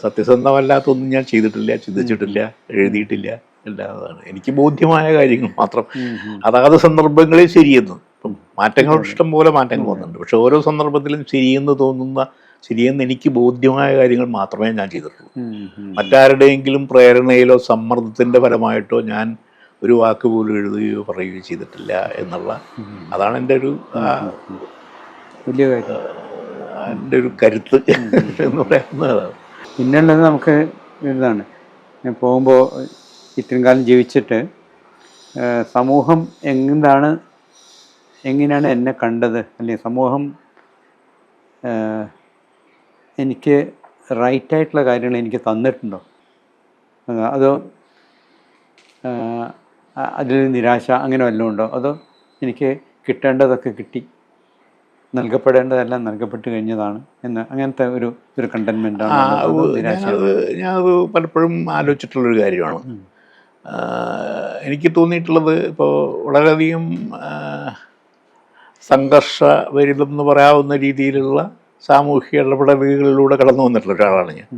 സത്യസന്ധമല്ലാത്തൊന്നും ഞാൻ ചെയ്തിട്ടില്ല, ചിന്തിച്ചിട്ടില്ല, എഴുതിയിട്ടില്ല, എല്ലാതാണ് എനിക്ക് ബോധ്യമായ കാര്യങ്ങൾ മാത്രം. അതാത് സന്ദർഭങ്ങളിൽ ശരിയെന്ന്, ഇപ്പം മാറ്റങ്ങൾ ഇഷ്ടം പോലെ മാറ്റങ്ങൾ വന്നിട്ടുണ്ട്, പക്ഷെ ഓരോ സന്ദർഭത്തിലും ശരിയെന്ന് എനിക്ക് ബോധ്യമായ കാര്യങ്ങൾ മാത്രമേ ഞാൻ ചെയ്തിട്ടുള്ളൂ. മറ്റാരുടെയെങ്കിലും പ്രേരണയിലോ സമ്മർദ്ദത്തിൻ്റെ ഫലമായിട്ടോ ഞാൻ ഒരു വാക്ക് പോലും എഴുതുകയോ പറയുകയോ ചെയ്തിട്ടില്ല എന്നുള്ള അതാണ് എൻ്റെ ഒരു വലിയ കാര്യം, എൻ്റെ ഒരു കരുത്ത് എന്ന് പറയുന്നത്. പിന്നുള്ളത് നമുക്ക് ഇതാണ്, ഞാൻ പോകുമ്പോൾ ഇത്രയും കാലം ജീവിച്ചിട്ട് സമൂഹം എങ്ങനെയാണ് എന്നെ കണ്ടത്, അല്ലെങ്കിൽ സമൂഹം എനിക്ക് റൈറ്റായിട്ടുള്ള കാര്യങ്ങൾ എനിക്ക് തന്നിട്ടുണ്ടോ, അതോ അതിൽ നിരാശ അങ്ങനെ വല്ലതും ഉണ്ടോ, അതോ എനിക്ക് കിട്ടേണ്ടതൊക്കെ കിട്ടി നൽകപ്പെടേണ്ടതെല്ലാം നൽകപ്പെട്ട് കഴിഞ്ഞതാണ് എന്ന് അങ്ങനത്തെ ഒരു കണ്ടൻമെൻ്റാണ് അതോ നിരാശയാണ്? ഞാനത് പലപ്പോഴും ആലോചിച്ചിട്ടുള്ളൊരു കാര്യമാണ്. എനിക്ക് തോന്നിയിട്ടുള്ളത് ഇപ്പോൾ വളരെയധികം സംഘർഷഭരിതം എന്ന് പറയാവുന്ന രീതിയിലുള്ള സാമൂഹിക ഇടപെടലുകളിലൂടെ കടന്നു വന്നിട്ടുള്ള ഒരാളാണ് ഞാൻ.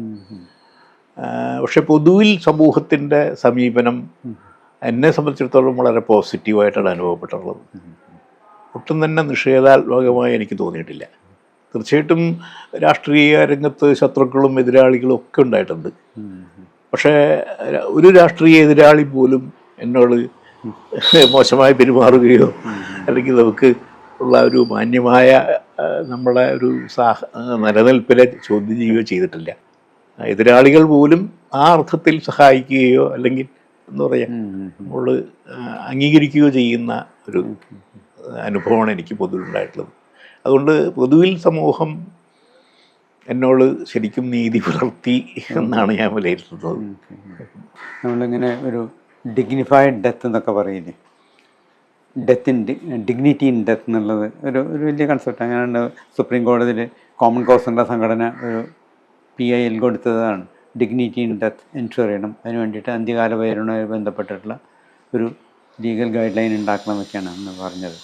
പക്ഷെ പൊതുവിൽ സമൂഹത്തിൻ്റെ സമീപനം എന്നെ സംബന്ധിച്ചിടത്തോളം വളരെ പോസിറ്റീവായിട്ടാണ് അനുഭവപ്പെട്ടിട്ടുള്ളത്. ഒട്ടും തന്നെ നിഷേധാത്മകമായി എനിക്ക് തോന്നിയിട്ടില്ല. തീർച്ചയായിട്ടും രാഷ്ട്രീയ രംഗത്ത് ശത്രുക്കളും എതിരാളികളും ഒക്കെ ഉണ്ടായിട്ടുണ്ട്. പക്ഷേ ഒരു രാഷ്ട്രീയ എതിരാളി പോലും എന്നോട് മോശമായി പെരുമാറുകയോ അല്ലെങ്കിൽ നമുക്ക് ഉള്ള ഒരു മാന്യമായ നമ്മളെ ഒരു നിലനിൽപ്പിനെ ചോദ്യം ചെയ്യുകയോ ചെയ്തിട്ടില്ല. എതിരാളികൾ പോലും ആ അർത്ഥത്തിൽ സഹായിക്കുകയോ അല്ലെങ്കിൽ എന്താ പറയുക നമ്മൾ അംഗീകരിക്കുകയോ ചെയ്യുന്ന ഒരു അനുഭവമാണ് എനിക്ക് പൊതുവിലുണ്ടായിട്ടുള്ളത്. അതുകൊണ്ട് പൊതുവിൽ സമൂഹം എന്നോട് ശരിക്കും നീതി പുലർത്തി എന്നാണ് ഞാൻ വിലയിരുത്തുന്നത്. നമ്മളിങ്ങനെ ഒരു ഡിഗ്നിഫൈഡ് ഡെത്ത് എന്നൊക്കെ പറയില്ലേ, ഡിഗ്നിറ്റി ഇൻ ഡെത്ത് എന്നുള്ളത് ഒരു വലിയ കൺസെപ്റ്റ്. അങ്ങനെയാണ് സുപ്രീം കോടതിയിൽ കോമൺ കോസിൻ്റെ സംഘടന ഒരു PIL കൊടുത്തതാണ്. ഡിഗ്നിറ്റി ഇൻ ഡെത്ത് എൻഷുർ ചെയ്യണം, അതിന് വേണ്ടിയിട്ട് അന്ത്യകാല പേരുമായി ബന്ധപ്പെട്ടിട്ടുള്ള ഒരു ലീഗൽ ഗൈഡ് ലൈൻ ഉണ്ടാക്കണം എന്നൊക്കെയാണ് അന്ന് പറഞ്ഞത്.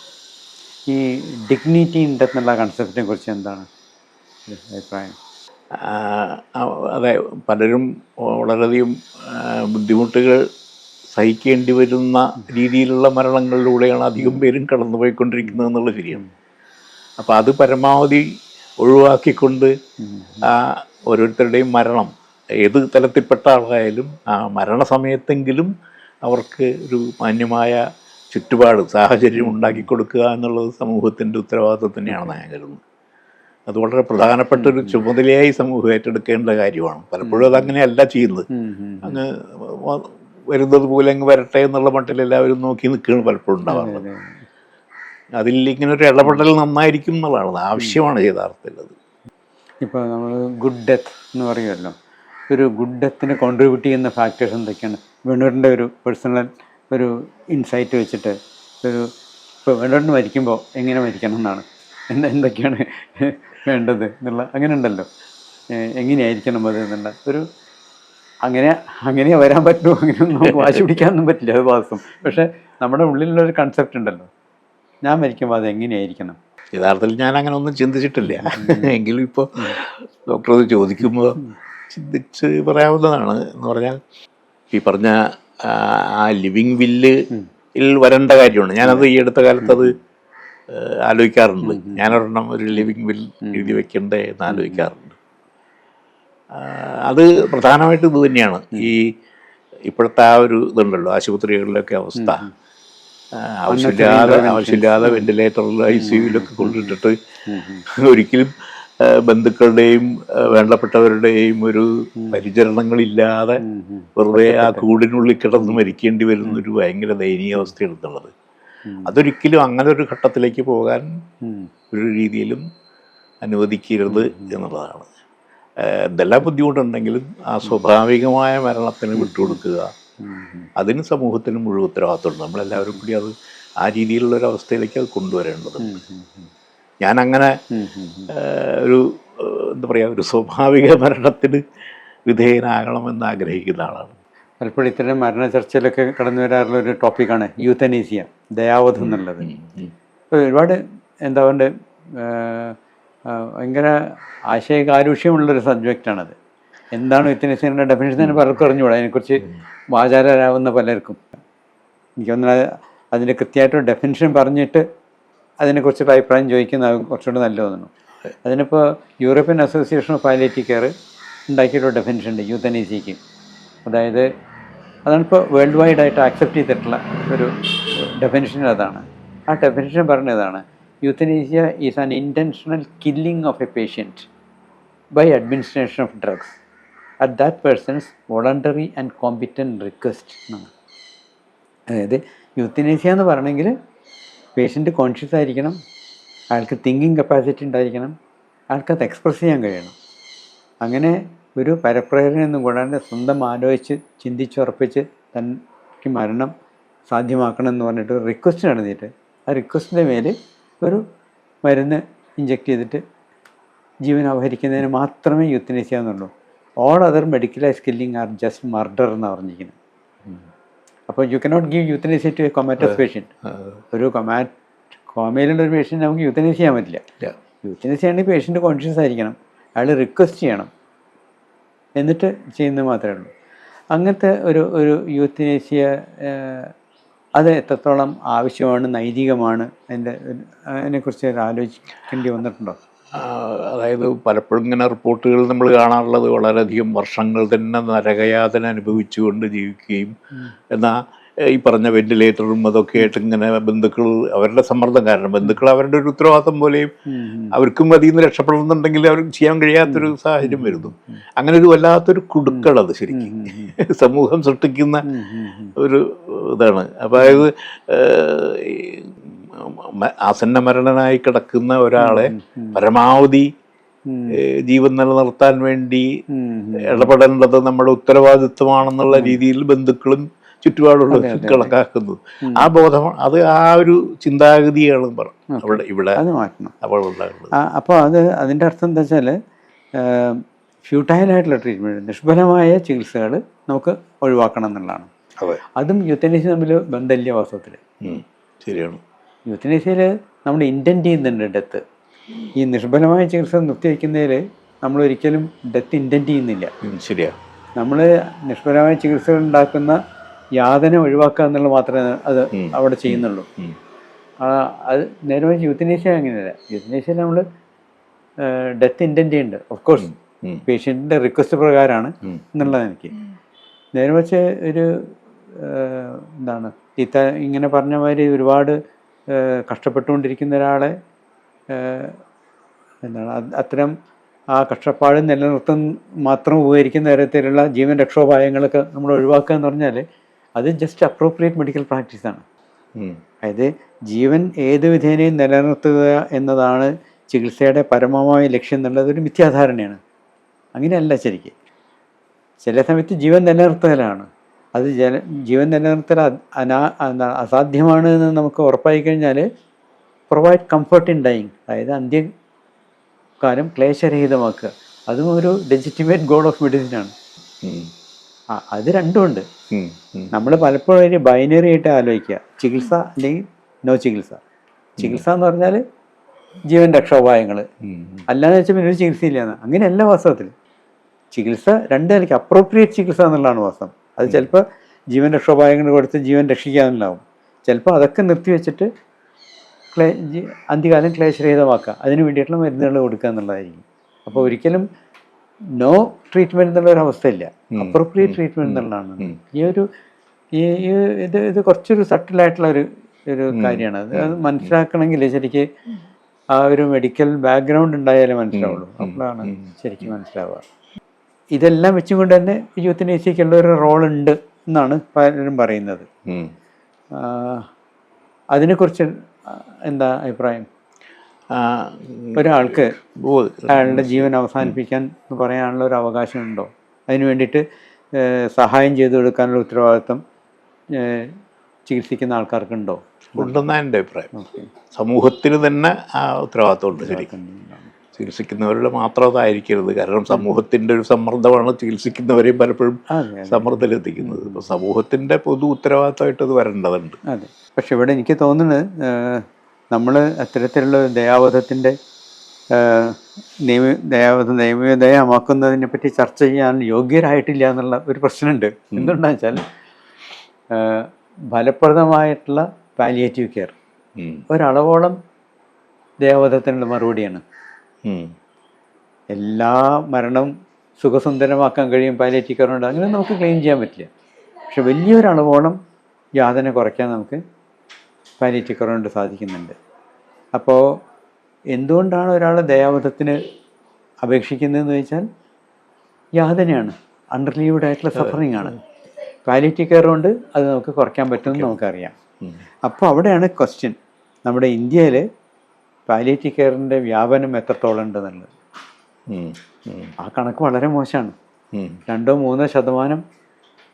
ഈ ഡിഗ്നിറ്റി ഇൻ ഡെത്ത് എന്നുള്ള കൺസെപ്റ്റിനെ കുറിച്ച് എന്താണ് അഭിപ്രായം? അതെ, പലരും വളരെയധികം ബുദ്ധിമുട്ടുകൾ സഹിക്കേണ്ടി വരുന്ന രീതിയിലുള്ള മരണങ്ങളിലൂടെയാണ് അധികം പേരും കടന്നുപോയിക്കൊണ്ടിരിക്കുന്നത് എന്നുള്ളത് ശരിയാണ്. അപ്പോൾ അത് പരമാവധി ഒഴിവാക്കിക്കൊണ്ട് ഓരോരുത്തരുടെയും മരണം ഏത് തലത്തിൽപ്പെട്ട ആളായാലും ആ മരണസമയത്തെങ്കിലും അവർക്ക് ഒരു മാന്യമായ ചുറ്റുപാട് സാഹചര്യം ഉണ്ടാക്കി കൊടുക്കുക എന്നുള്ളത് സമൂഹത്തിൻ്റെ ഉത്തരവാദിത്വം തന്നെയാണെന്ന് ഞാൻ കരുതുന്നത്. അത് വളരെ പ്രധാനപ്പെട്ടൊരു ചുമതലയായി സമൂഹം ഏറ്റെടുക്കേണ്ട കാര്യമാണ്. പലപ്പോഴും അതങ്ങനെയല്ല ചെയ്യുന്നത്. അങ്ങ് വരുന്നത് പോലെ അങ്ങ് വരട്ടെ എന്നുള്ള മട്ടിൽ എല്ലാവരും നോക്കി നിൽക്കുകയാണ് പലപ്പോഴും ഉണ്ടാവാറുള്ളത്. അതിൽ ഇങ്ങനൊരു ഇടപെടൽ നന്നായിരിക്കും എന്നുള്ളതാണ്, ആവശ്യമാണ് യഥാർത്ഥത്തിൽ. അത് ഇപ്പോൾ നമ്മൾ ഗുഡ് ഡെത്ത് എന്ന് പറയുമല്ലോ, ഒരു ഗുഡ് ഡെത്തിന് കോൺട്രിബ്യൂട്ട് ചെയ്യുന്ന ഫാക്ടേഴ്സ് എന്തൊക്കെയാണ്? വേണൂരിൻ്റെ ഒരു പേഴ്സണൽ ഒരു ഇൻസൈറ്റ് വെച്ചിട്ട് ഇപ്പോൾ വേണൂരിന് മരിക്കുമ്പോൾ എങ്ങനെ മരിക്കണം എന്നാണ്, എന്തൊക്കെയാണ് വേണ്ടത് എന്നുള്ള അങ്ങനെ ഉണ്ടല്ലോ, എങ്ങനെയായിരിക്കണം അത് എന്നുള്ള ഒരു അങ്ങനെ വരാൻ പറ്റുമോ? അങ്ങനെയൊന്നും നമുക്ക് വാശി പിടിക്കാനൊന്നും പറ്റില്ല, അത് വാസം. പക്ഷേ നമ്മുടെ ഉള്ളിലുള്ളൊരു കൺസെപ്റ്റ് ഉണ്ടല്ലോ, ഞാൻ മരിക്കുമ്പോൾ അത് എങ്ങനെയായിരിക്കണം. യഥാർത്ഥത്തിൽ ഞാൻ അങ്ങനെ ഒന്നും ചിന്തിച്ചിട്ടില്ല. എങ്കിലും ഇപ്പോൾ ഡോക്ടർ ചോദിക്കുമ്പോൾ ചിന്തിച്ച് പറയാവുന്നതാണ്. എന്ന് പറഞ്ഞാൽ ഈ പറഞ്ഞ ആ ലിവിങ് വില്ലിൽ വരേണ്ട കാര്യമാണ്. ഞാനത് ഈ അടുത്ത കാലത്ത് അത് ആലോചിക്കാറുണ്ട്. ഞാനൊരെണ്ണം ഒരു ലിവിങ് വിൽ എഴുതി വെക്കണ്ടേ എന്ന് ആലോചിക്കാറുണ്ട്. അത് പ്രധാനമായിട്ടും ഇത് തന്നെയാണ്. ഈ ഇപ്പോഴത്തെ ആ ഒരു ഇതുണ്ടല്ലോ, ആശുപത്രികളിലൊക്കെ അവസ്ഥ, ആവശ്യമില്ലാതെ വെന്റിലേറ്ററിൽ ICUവിലൊക്കെ കൊണ്ടിട്ടിട്ട് ഒരിക്കലും ബന്ധുക്കളുടെയും വേണ്ടപ്പെട്ടവരുടെയും ഒരു പരിചരണങ്ങളില്ലാതെ വെറുതെ ആ കൂടിനുള്ളിൽ കിടന്ന് മരിക്കേണ്ടി വരുന്നൊരു ഭയങ്കര ദയനീയാവസ്ഥയാണെന്നുള്ളത്. അതൊരിക്കലും അങ്ങനെ ഒരു ഘട്ടത്തിലേക്ക് പോകാൻ ഒരു രീതിയിലും അനുവദിക്കരുത് എന്നുള്ളതാണ്. എന്തെല്ലാം ബുദ്ധിമുട്ടുണ്ടെങ്കിലും ആ സ്വാഭാവികമായ മരണത്തിന് വിട്ടുകൊടുക്കുക, അതിന് സമൂഹത്തിന് മുഴുവൻ ഉത്തരവാദിത്തമുണ്ട്. നമ്മളെല്ലാവരും കൂടി അത് ആ രീതിയിലുള്ളൊരവസ്ഥയിലേക്ക് അത് കൊണ്ടുവരേണ്ടതുണ്ട്. ഞാനങ്ങനെ ഒരു എന്താ പറയുക, ഒരു സ്വാഭാവിക മരണത്തിന് വിധേയനാകണമെന്ന് ആഗ്രഹിക്കുന്ന ആളാണ്. പലപ്പോഴും ഇത്തരം മരണ ചർച്ചയിലൊക്കെ കടന്നു വരാറുള്ള ഒരു ടോപ്പിക്കാണ് യൂത്തനീസിയ, ദയാവധം എന്നുള്ളത്. ഇപ്പോൾ ഒരുപാട് എന്താ പറയുക, ഭയങ്കര ആശയകാരുഷ്യമുള്ളൊരു സബ്ജക്റ്റാണത്. എന്താണ് യൂത്തനീസിയയുടെ ഡെഫിനിഷൻ തന്നെ പലർക്കും അറിഞ്ഞുകൂടാ. അതിനെക്കുറിച്ച് വാചാലരാകുന്ന പലർക്കും. എനിക്കൊന്ന് അതിൻ്റെ കൃത്യമായിട്ടൊരു ഡെഫിനിഷൻ പറഞ്ഞിട്ട് അതിനെക്കുറിച്ച് അഭിപ്രായം ചോദിക്കുന്നത് കുറച്ചുകൂടി നല്ലത് തോന്നുന്നു. അതിനിപ്പോൾ European association of palliative care ഉണ്ടാക്കിയിട്ടൊരു ഡെഫിനിഷൻ ഉണ്ട് യൂത്തനീസിയയ്ക്ക്. അതായത് അതാണിപ്പോൾ വേൾഡ് വൈഡായിട്ട് ആക്സെപ്റ്റ് ചെയ്തിട്ടുള്ള ഒരു ഡെഫിനിഷൻ അതാണ്. ആ ഡെഫിനിഷൻ പറഞ്ഞതാണ്, euthanasia is an intentional killing of a patient by administration of drugs at that person's voluntary and competent request എന്നാണ്. അതായത് യൂത്തനീസിയ എന്ന് പറയണമെങ്കിൽ പേഷ്യൻ്റ് കോൺഷ്യസ് ആയിരിക്കണം, അയാൾക്ക് തിങ്കിങ് കപ്പാസിറ്റി ഉണ്ടായിരിക്കണം, അയാൾക്കത് എക്സ്പ്രസ് ചെയ്യാൻ കഴിയണം. അങ്ങനെ ഒരു പരപ്രേരണയൊന്നും കൂടാണ്ട് സ്വന്തം ആലോചിച്ച് ചിന്തിച്ചുറപ്പിച്ച് തനിക്ക് മരണം സാധ്യമാക്കണം എന്ന് പറഞ്ഞിട്ട് ഒരു റിക്വസ്റ്റ് നടത്തിയിട്ട് ആ റിക്വസ്റ്റിൻ്റെ മേൽ ഒരു മരുന്ന് ഇഞ്ചെക്ട് ചെയ്തിട്ട് ജീവൻ അപഹരിക്കുന്നതിന് മാത്രമേ യൂത്തനേഷ്യ എന്നുള്ളൂ. All other medicalised killing are just murder എന്നാണ് പറഞ്ഞിരിക്കുന്നത്. അപ്പോൾ you cannot give euthanasia to a comatose patient. ഒരു കോമയിലുള്ള ഒരു പേഷ്യൻറ്റ് നമുക്ക് യൂത്തനേഷ്യ ചെയ്യാൻ പറ്റില്ല. യൂത്തനേഷ്യ ആണെങ്കിൽ പേഷ്യൻറ്റ് കോൺഷ്യസ് ആയിരിക്കണം, അയാൾ റിക്വസ്റ്റ് ചെയ്യണം, എന്നിട്ട് ചെയ്യുന്നത് മാത്രമേ ഉള്ളൂ. അങ്ങനത്തെ ഒരു യൂത്തനേഷ്യ അത് എത്രത്തോളം ആവശ്യമാണ്, നൈതികമാണ്, അതിനെക്കുറിച്ച് ആലോചിക്കേണ്ടി വന്നിട്ടുണ്ടോ? അതായത് പലപ്പോഴും ഇങ്ങനെ റിപ്പോർട്ടുകൾ നമ്മൾ കാണാറുള്ളത് വളരെയധികം വർഷങ്ങൾ തന്നെ നരകയാതന അനുഭവിച്ചുകൊണ്ട് ജീവിക്കുകയും എന്നാൽ ഈ പറഞ്ഞ വെന്റിലേറ്ററും അതൊക്കെ ആയിട്ട് ഇങ്ങനെ ബന്ധുക്കൾ അവരുടെ സമ്മർദ്ദം കാരണം ബന്ധുക്കൾ അവരുടെ ഒരു ഉത്തരവാദിത്തം പോലെയും അവർക്കും അതിൽ നിന്ന് രക്ഷപ്പെടുന്നുണ്ടെങ്കിൽ അവർക്ക് ചെയ്യാൻ കഴിയാത്തൊരു സാഹചര്യം വരുന്നു. അങ്ങനെ ഒരു വല്ലാത്തൊരു കുടുക്കളത് ശരിക്കും സമൂഹം സൃഷ്ടിക്കുന്ന ഒരു ഇതാണ്. അപ്പോൾ അതായത് ആസന്ന മരണനായി കിടക്കുന്ന ഒരാളെ പരമാവധി ജീവൻ നിലനിർത്താൻ വേണ്ടി ഇടപെടേണ്ടത് നമ്മുടെ ഉത്തരവാദിത്വമാണെന്നുള്ള രീതിയിൽ ബന്ധുക്കളും ചുറ്റുപാടുള്ള കണക്കാക്കുന്നു. ആ ബോധം അത് ആ ഒരു ചിന്താഗതിയാണ് ഇവിടെ അത് മാറ്റണം. അപ്പോൾ അതിൻ്റെ അർത്ഥം എന്താ വെച്ചാൽ ഫ്യൂട്ടൈലായിട്ടുള്ള ട്രീറ്റ്മെൻറ്റ്, നിഷ്ഫലമായ ചികിത്സകൾ നമുക്ക് ഒഴിവാക്കണം എന്നുള്ളതാണ്. അതും യൂത്തനേഷ്യ തമ്മിൽ ബന്ധമില്ല വാസ്തവത്തിൽ. ശരിയാണ്. യൂത്തനേഷ്യയിൽ നമ്മൾ ഇൻറ്റൻറ്റ് ചെയ്യുന്നുണ്ട് ഡെത്ത്. ഈ നിഷ്ഫലമായ ചികിത്സ നിർത്തിവെക്കുന്നതിൽ നമ്മൾ ഒരിക്കലും ഡെത്ത് ഇൻറ്റൻറ്റ് ചെയ്യുന്നില്ല. ശരിയാണ്. നമ്മൾ നിഷ്ഫലമായ ചികിത്സകൾ ഉണ്ടാക്കുന്ന യാതന ഒഴിവാക്കുക എന്നുള്ളത് മാത്രമേ അത് അവിടെ ചെയ്യുന്നുള്ളൂ. അത് നേരെ മറിച്ച് യൂത്തനേഷ്യ അങ്ങനെയല്ല. യൂത്തനേഷ്യയിൽ നമ്മൾ ഡെത്ത് ഇൻറ്റൻറ്റ് ചെയ്യുന്നുണ്ട്. ഓഫ് കോഴ്സ് പേഷ്യൻറ്റിൻ്റെ റിക്വസ്റ്റ് പ്രകാരമാണ് എന്നുള്ളത് എനിക്ക്. നേരെ മറിച്ച് ഒരു എന്താണ് ഇങ്ങനെ പറഞ്ഞ മാതിരി ഒരുപാട് കഷ്ടപ്പെട്ടുകൊണ്ടിരിക്കുന്ന ഒരാളെ എന്താണ് അത്തരം ആ കഷ്ടപ്പാട് നിലനിർത്താൻ മാത്രം ഉപകരിക്കുന്ന തരത്തിലുള്ള ജീവൻ രക്ഷോപായങ്ങളൊക്കെ നമ്മൾ ഒഴിവാക്കുക എന്ന് പറഞ്ഞാൽ അത് ജസ്റ്റ് അപ്രോപ്രിയേറ്റ് മെഡിക്കൽ പ്രാക്ടീസാണ്. അതായത് ജീവൻ ഏത് വിധേനയും നിലനിർത്തുക എന്നതാണ് ചികിത്സയുടെ പരമമായ ലക്ഷ്യം എന്നുള്ളത് ഒരു മിഥ്യാധാരണയാണ്. അങ്ങനെയല്ല ശരിക്കും. ചില സമയത്ത് ജീവൻ നിലനിർത്തലാണ്. അത് ജീവൻ നിലനിർത്തൽ അസാധ്യമാണ് എന്ന് നമുക്ക് ഉറപ്പായി കഴിഞ്ഞാൽ പ്രൊവൈഡ് കംഫർട്ട് ഇൻ ഡൈയിങ്, അതായത് അന്ത്യകാലം ക്ലേശരഹിതമാക്കുക, അതും ഒരു ലെജിറ്റിമേറ്റ് ഗോൾ ഓഫ് മെഡിസിനാണ്. അത് രണ്ടുമുണ്ട്. നമ്മൾ പലപ്പോഴും ഒരു ബൈനറി ആയിട്ട് ആലോചിക്കുക, ചികിത്സ അല്ലെങ്കിൽ നോ ചികിത്സ. ചികിത്സ എന്ന് പറഞ്ഞാൽ ജീവൻ രക്ഷോപായങ്ങൾ, അല്ലാന്ന് വെച്ചാൽ പിന്നെ ഒരു ചികിത്സയില്ലാന്ന്. അങ്ങനെയല്ല വാസ്തവത്തിൽ. ചികിത്സ രണ്ട് നിലയ്ക്ക് അപ്രോപ്രിയേറ്റ് ചികിത്സ എന്നുള്ളതാണ് വാസ്തവം. അത് ചിലപ്പോൾ ജീവൻ രക്ഷോപായങ്ങൾ കൊടുത്ത് ജീവൻ രക്ഷിക്കാനുണ്ടാവും, ചിലപ്പോൾ അതൊക്കെ നിർത്തിവെച്ചിട്ട് അന്ത്യകാലം ക്ലേശരഹിതമാക്കുക, അതിന് വേണ്ടിയിട്ടുള്ള മരുന്നുകൾ കൊടുക്കുക എന്നുള്ളതായിരിക്കും. അപ്പോൾ ഒരിക്കലും നോ ട്രീറ്റ്മെൻറ്റ് എന്നുള്ളൊരവസ്ഥയില്ല, അപ്രോപ്രിയേറ്റ് ട്രീറ്റ്മെൻറ്റ് എന്നുള്ളതാണ്. ഇത് കുറച്ചൊരു സട്ടിലായിട്ടുള്ള ഒരു കാര്യമാണ്. അത് മനസ്സിലാക്കണമെങ്കിൽ ശരിക്ക് ആ ഒരു മെഡിക്കൽ ബാക്ക്ഗ്രൗണ്ട് ഉണ്ടായാലേ മനസ്സിലാവുള്ളൂ. അപ്പോഴാണ് ശരിക്കും മനസ്സിലാവുക. ഇതെല്ലാം വെച്ചുകൊണ്ട് തന്നെ യൂത്തനേഷ്യക്കുള്ള ഒരു റോളുണ്ട് എന്നാണ് പലരും പറയുന്നത്. അതിനെക്കുറിച്ച് എന്താ അഭിപ്രായം? ഒരാൾക്ക് അയാളുടെ ജീവൻ അവസാനിപ്പിക്കാൻ പറയാനുള്ള ഒരു അവകാശമുണ്ടോ? അതിന് വേണ്ടിയിട്ട് സഹായം ചെയ്തു കൊടുക്കാനുള്ള ഉത്തരവാദിത്വം ചികിത്സിക്കുന്ന ആൾക്കാർക്കുണ്ടോ? ഉണ്ടെന്നാണ് എൻ്റെ അഭിപ്രായം. സമൂഹത്തിന് തന്നെ ആ ഉത്തരവാദിത്വമുണ്ട്. ശരിക്കും ചികിത്സിക്കുന്നവരുടെ മാത്രം അതായിരിക്കരുത്. കാരണം സമൂഹത്തിൻ്റെ ഒരു സമ്മർദ്ദമാണ് ചികിത്സിക്കുന്നവരെയും പലപ്പോഴും സമ്മർദ്ദത്തിലെത്തിക്കുന്നത്. ഇപ്പോൾ സമൂഹത്തിൻ്റെ പൊതു ഉത്തരവാദിത്തമായിട്ട് അത് വരേണ്ടതുണ്ട്. അതെ. പക്ഷെ ഇവിടെ എനിക്ക് തോന്നുന്നത് നമ്മൾ അത്തരത്തിലുള്ള ദയാവധത്തിൻ്റെ നിയമവിധേയമാക്കുന്നതിനെ പറ്റി ചർച്ച ചെയ്യാൻ യോഗ്യരായിട്ടില്ല എന്നുള്ള ഒരു പ്രശ്നമുണ്ട്. എന്തുകൊണ്ടാണെന്ന് വെച്ചാൽ ഫലപ്രദമായിട്ടുള്ള പാലിയേറ്റീവ് കെയർ ഒരളവോളം ദയാവധത്തിനുള്ള മറുപടിയാണ്. എല്ലാ മരണം സുഖസുന്ദരമാക്കാൻ കഴിയും പാലിയേറ്റീവ് കെയർ കൊണ്ട്, അങ്ങനെ നമുക്ക് ക്ലെയിം ചെയ്യാൻ പറ്റില്ല. പക്ഷെ വലിയൊരളവോളം യാതന കുറയ്ക്കാൻ നമുക്ക് പാലിയേറ്റീവ് കെയർ കൊണ്ട് സാധിക്കുന്നുണ്ട്. അപ്പോൾ എന്തുകൊണ്ടാണ് ഒരാൾ ദയാവധത്തിന് അപേക്ഷിക്കുന്നതെന്ന് ചോദിച്ചാൽ യാതനയാണ്, അണ്ടർലീവ്ഡ് ആയിട്ടുള്ള സഫറിങ് ആണ്. പാലിയേറ്റീവ് കെയർ കൊണ്ട് അത് നമുക്ക് കുറയ്ക്കാൻ പറ്റുമെന്ന് നമുക്കറിയാം. അപ്പോൾ അവിടെയാണ് ക്വസ്റ്റ്യൻ, നമ്മുടെ ഇന്ത്യയിൽ പാലിയേറ്റീവ് കെയറിൻ്റെ വ്യാപനം എത്രത്തോളം ഉണ്ടെന്നുള്ളത്. ആ കണക്ക് വളരെ മോശമാണ്. 2-3%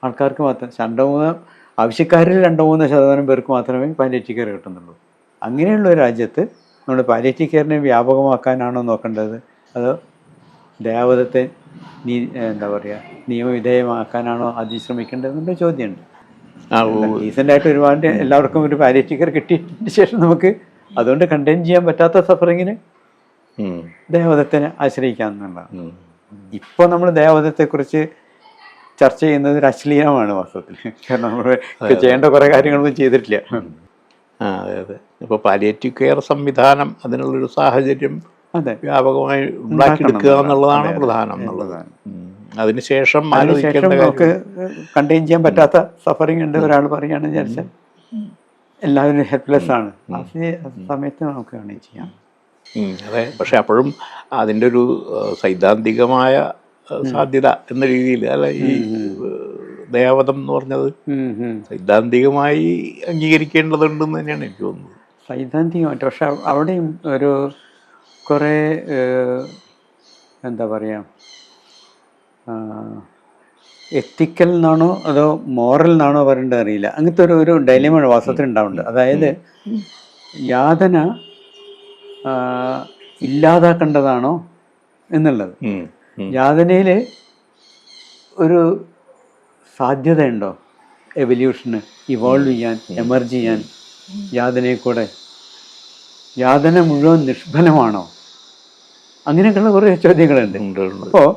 ആൾക്കാർക്ക് മാത്രം, 2-3 ആവശ്യക്കാരിൽ 2-3% പേർക്ക് മാത്രമേ പാലിയേറ്റീവ് കെയർ കിട്ടുന്നുള്ളൂ. അങ്ങനെയുള്ള ഒരു രാജ്യത്ത് നമ്മൾ പാലിയേറ്റീവ് കെയറിനെ വ്യാപകമാക്കാനാണോ നോക്കേണ്ടത്, അതോ ദയാവധത്തെ എന്താ പറയുക നിയമവിധേയമാക്കാനാണോ ആദ്യം ശ്രമിക്കേണ്ടതെന്നുള്ള ചോദ്യമുണ്ട്. റീസെൻ്റായിട്ട് ഒരുപാട് എല്ലാവർക്കും ഒരു പാലിയേറ്റീവ് കെയർ കിട്ടിയതിന് ശേഷം നമുക്ക് അതുകൊണ്ട് കണ്ടെയ്ൻ ചെയ്യാൻ പറ്റാത്ത സഫറിങ്ങിന് ദയാവധത്തിനെ ആശ്രയിക്കാമെന്നുള്ളതാണ്. ഇപ്പോൾ നമ്മൾ ദയാവധത്തെക്കുറിച്ച് ചർച്ച ചെയ്യുന്നത് ഒരു അശ്ലീലമാണ് വാസ്തവത്തിൽ. കാരണം നമ്മൾ ചെയ്യേണ്ട കുറേ കാര്യങ്ങളൊന്നും ചെയ്തിട്ടില്ല. അതെ അതെ. ഇപ്പോൾ പാലിയേറ്റീവ് കെയർ സംവിധാനം അതിനുള്ളൊരു സാഹചര്യം വ്യാപകമായി ഉണ്ടാക്കിയെടുക്കുക എന്നുള്ളതാണ് പ്രധാനം എന്നുള്ളത്. അതിനുശേഷം നമുക്ക് കണ്ടെയ്ൻ ചെയ്യാൻ പറ്റാത്ത സഫറിങ് ഉണ്ട് ഒരാൾ പറയുകയാണെന്ന് വിചാരിച്ചാൽ എല്ലാവരും ഹെൽപ്ലെസ് ആണ്. ആ സമയത്ത് നമുക്ക് കണ്ടെയ്ൻ ചെയ്യാം. അതെ. പക്ഷെ അപ്പോഴും അതിൻ്റെ ഒരു സൈദ്ധാന്തികമായ സാധ്യത എന്ന രീതിയിൽ അല്ല ഈ ദയാവധം എന്ന് പറഞ്ഞത് സൈദ്ധാന്തികമായി അംഗീകരിക്കേണ്ടതുണ്ടെന്ന് തന്നെയാണ് എനിക്ക് തോന്നുന്നത്. സൈദ്ധാന്തികമായിട്ട്. പക്ഷെ അവിടെയും ഒരു കുറേ എന്താ പറയുക എത്തിക്കൽ എന്നാണോ അതോ മോറൽ എന്നാണോ പറയേണ്ടത് അറിയില്ല. അങ്ങനത്തെ ഒരു ഡൈലമ വാസ്തവത്തിൽ ഉണ്ടാവുന്നുണ്ട്. അതായത് യാതന ഇല്ലാതാക്കേണ്ടതാണോ എന്നുള്ളത്. യാതനയിൽ ഒരു സാധ്യതയുണ്ടോ എവല്യൂഷന്, ഇവോൾവ് ചെയ്യാൻ, എമർജ് ചെയ്യാൻ യാതനയെ കൂടെ? യാതന മുഴുവൻ നിഷ്ഫലമാണോ? അങ്ങനെയൊക്കെയുള്ള കുറേ ചോദ്യങ്ങളുണ്ട്. അപ്പോൾ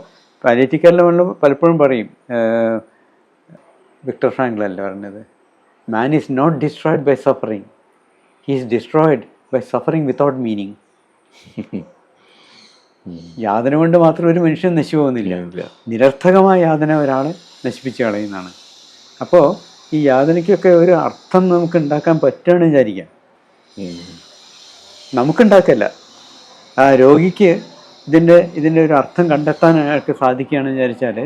പാലിയേറ്റീവ് കെയറിൽ നമ്മൾ പലപ്പോഴും പറയും, വിക്ടർ ഫ്രാങ്ക്ൽ അല്ലേ പറഞ്ഞത്, man is not destroyed by suffering, he is destroyed by suffering without meaning. യാതന കൊണ്ട് മാത്രം ഒരു മനുഷ്യൻ നശിച്ചു പോകുന്നില്ല, നിരർത്ഥകമായ യാതന ഒരാളെ നശിപ്പിച്ച് കളയുന്നതാണ്. അപ്പോൾ ഈ യാതനയ്ക്കൊക്കെ ഒരു അർത്ഥം നമുക്ക് ഉണ്ടാക്കാൻ പറ്റുകയാണെന്ന് വിചാരിക്കാം. നമുക്കുണ്ടാക്കല്ല, ആ രോഗിക്ക് ഇതിൻ്റെ ഒരു അർത്ഥം കണ്ടെത്താൻ അയാൾക്ക് സാധിക്കുകയാണെന്ന് വിചാരിച്ചാൽ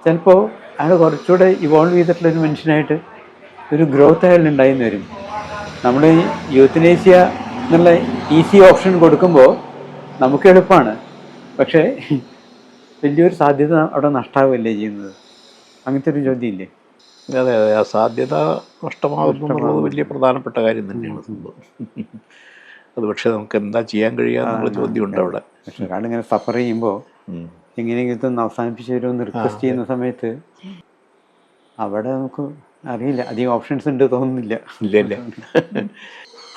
ചിലപ്പോൾ അയാൾ കുറച്ചുകൂടെ ഇവോൾവ് ചെയ്തിട്ടുള്ളൊരു മനുഷ്യനായിട്ട് ഒരു ഗ്രോത്ത് അയാളുണ്ടായിന്ന് വരും. നമ്മൾ ഈ യൂത്തനേഷ്യ എന്നുള്ള ഈസി ഓപ്ഷൻ കൊടുക്കുമ്പോൾ നമുക്ക് എളുപ്പമാണ്, പക്ഷേ വലിയൊരു സാധ്യത അവിടെ നഷ്ടമാവുകയല്ലേ ചെയ്യുന്നത്. അങ്ങനത്തെ ഒരു ചോദ്യം ഇല്ലേ? അതെ അതെ. ആ സാധ്യത നഷ്ടമാകുന്നു എന്നുള്ളത് വലിയ പ്രധാനപ്പെട്ട കാര്യം തന്നെയാണ് സംഭവം. അത് പക്ഷേ നമുക്ക് എന്താ ചെയ്യാൻ കഴിയുക എന്നുള്ള ചോദ്യമുണ്ട് അവിടെ. പക്ഷെ ഒരാളിങ്ങനെ സഫർ ചെയ്യുമ്പോൾ എങ്ങനെയെങ്കിലും ഇതൊന്ന് അവസാനിപ്പിച്ച് വരുമെന്ന് റിക്വസ്റ്റ് ചെയ്യുന്ന സമയത്ത് അവിടെ നമുക്ക് അറിയില്ല, അധികം ഓപ്ഷൻസ് ഉണ്ട് തോന്നുന്നില്ല. ഇല്ല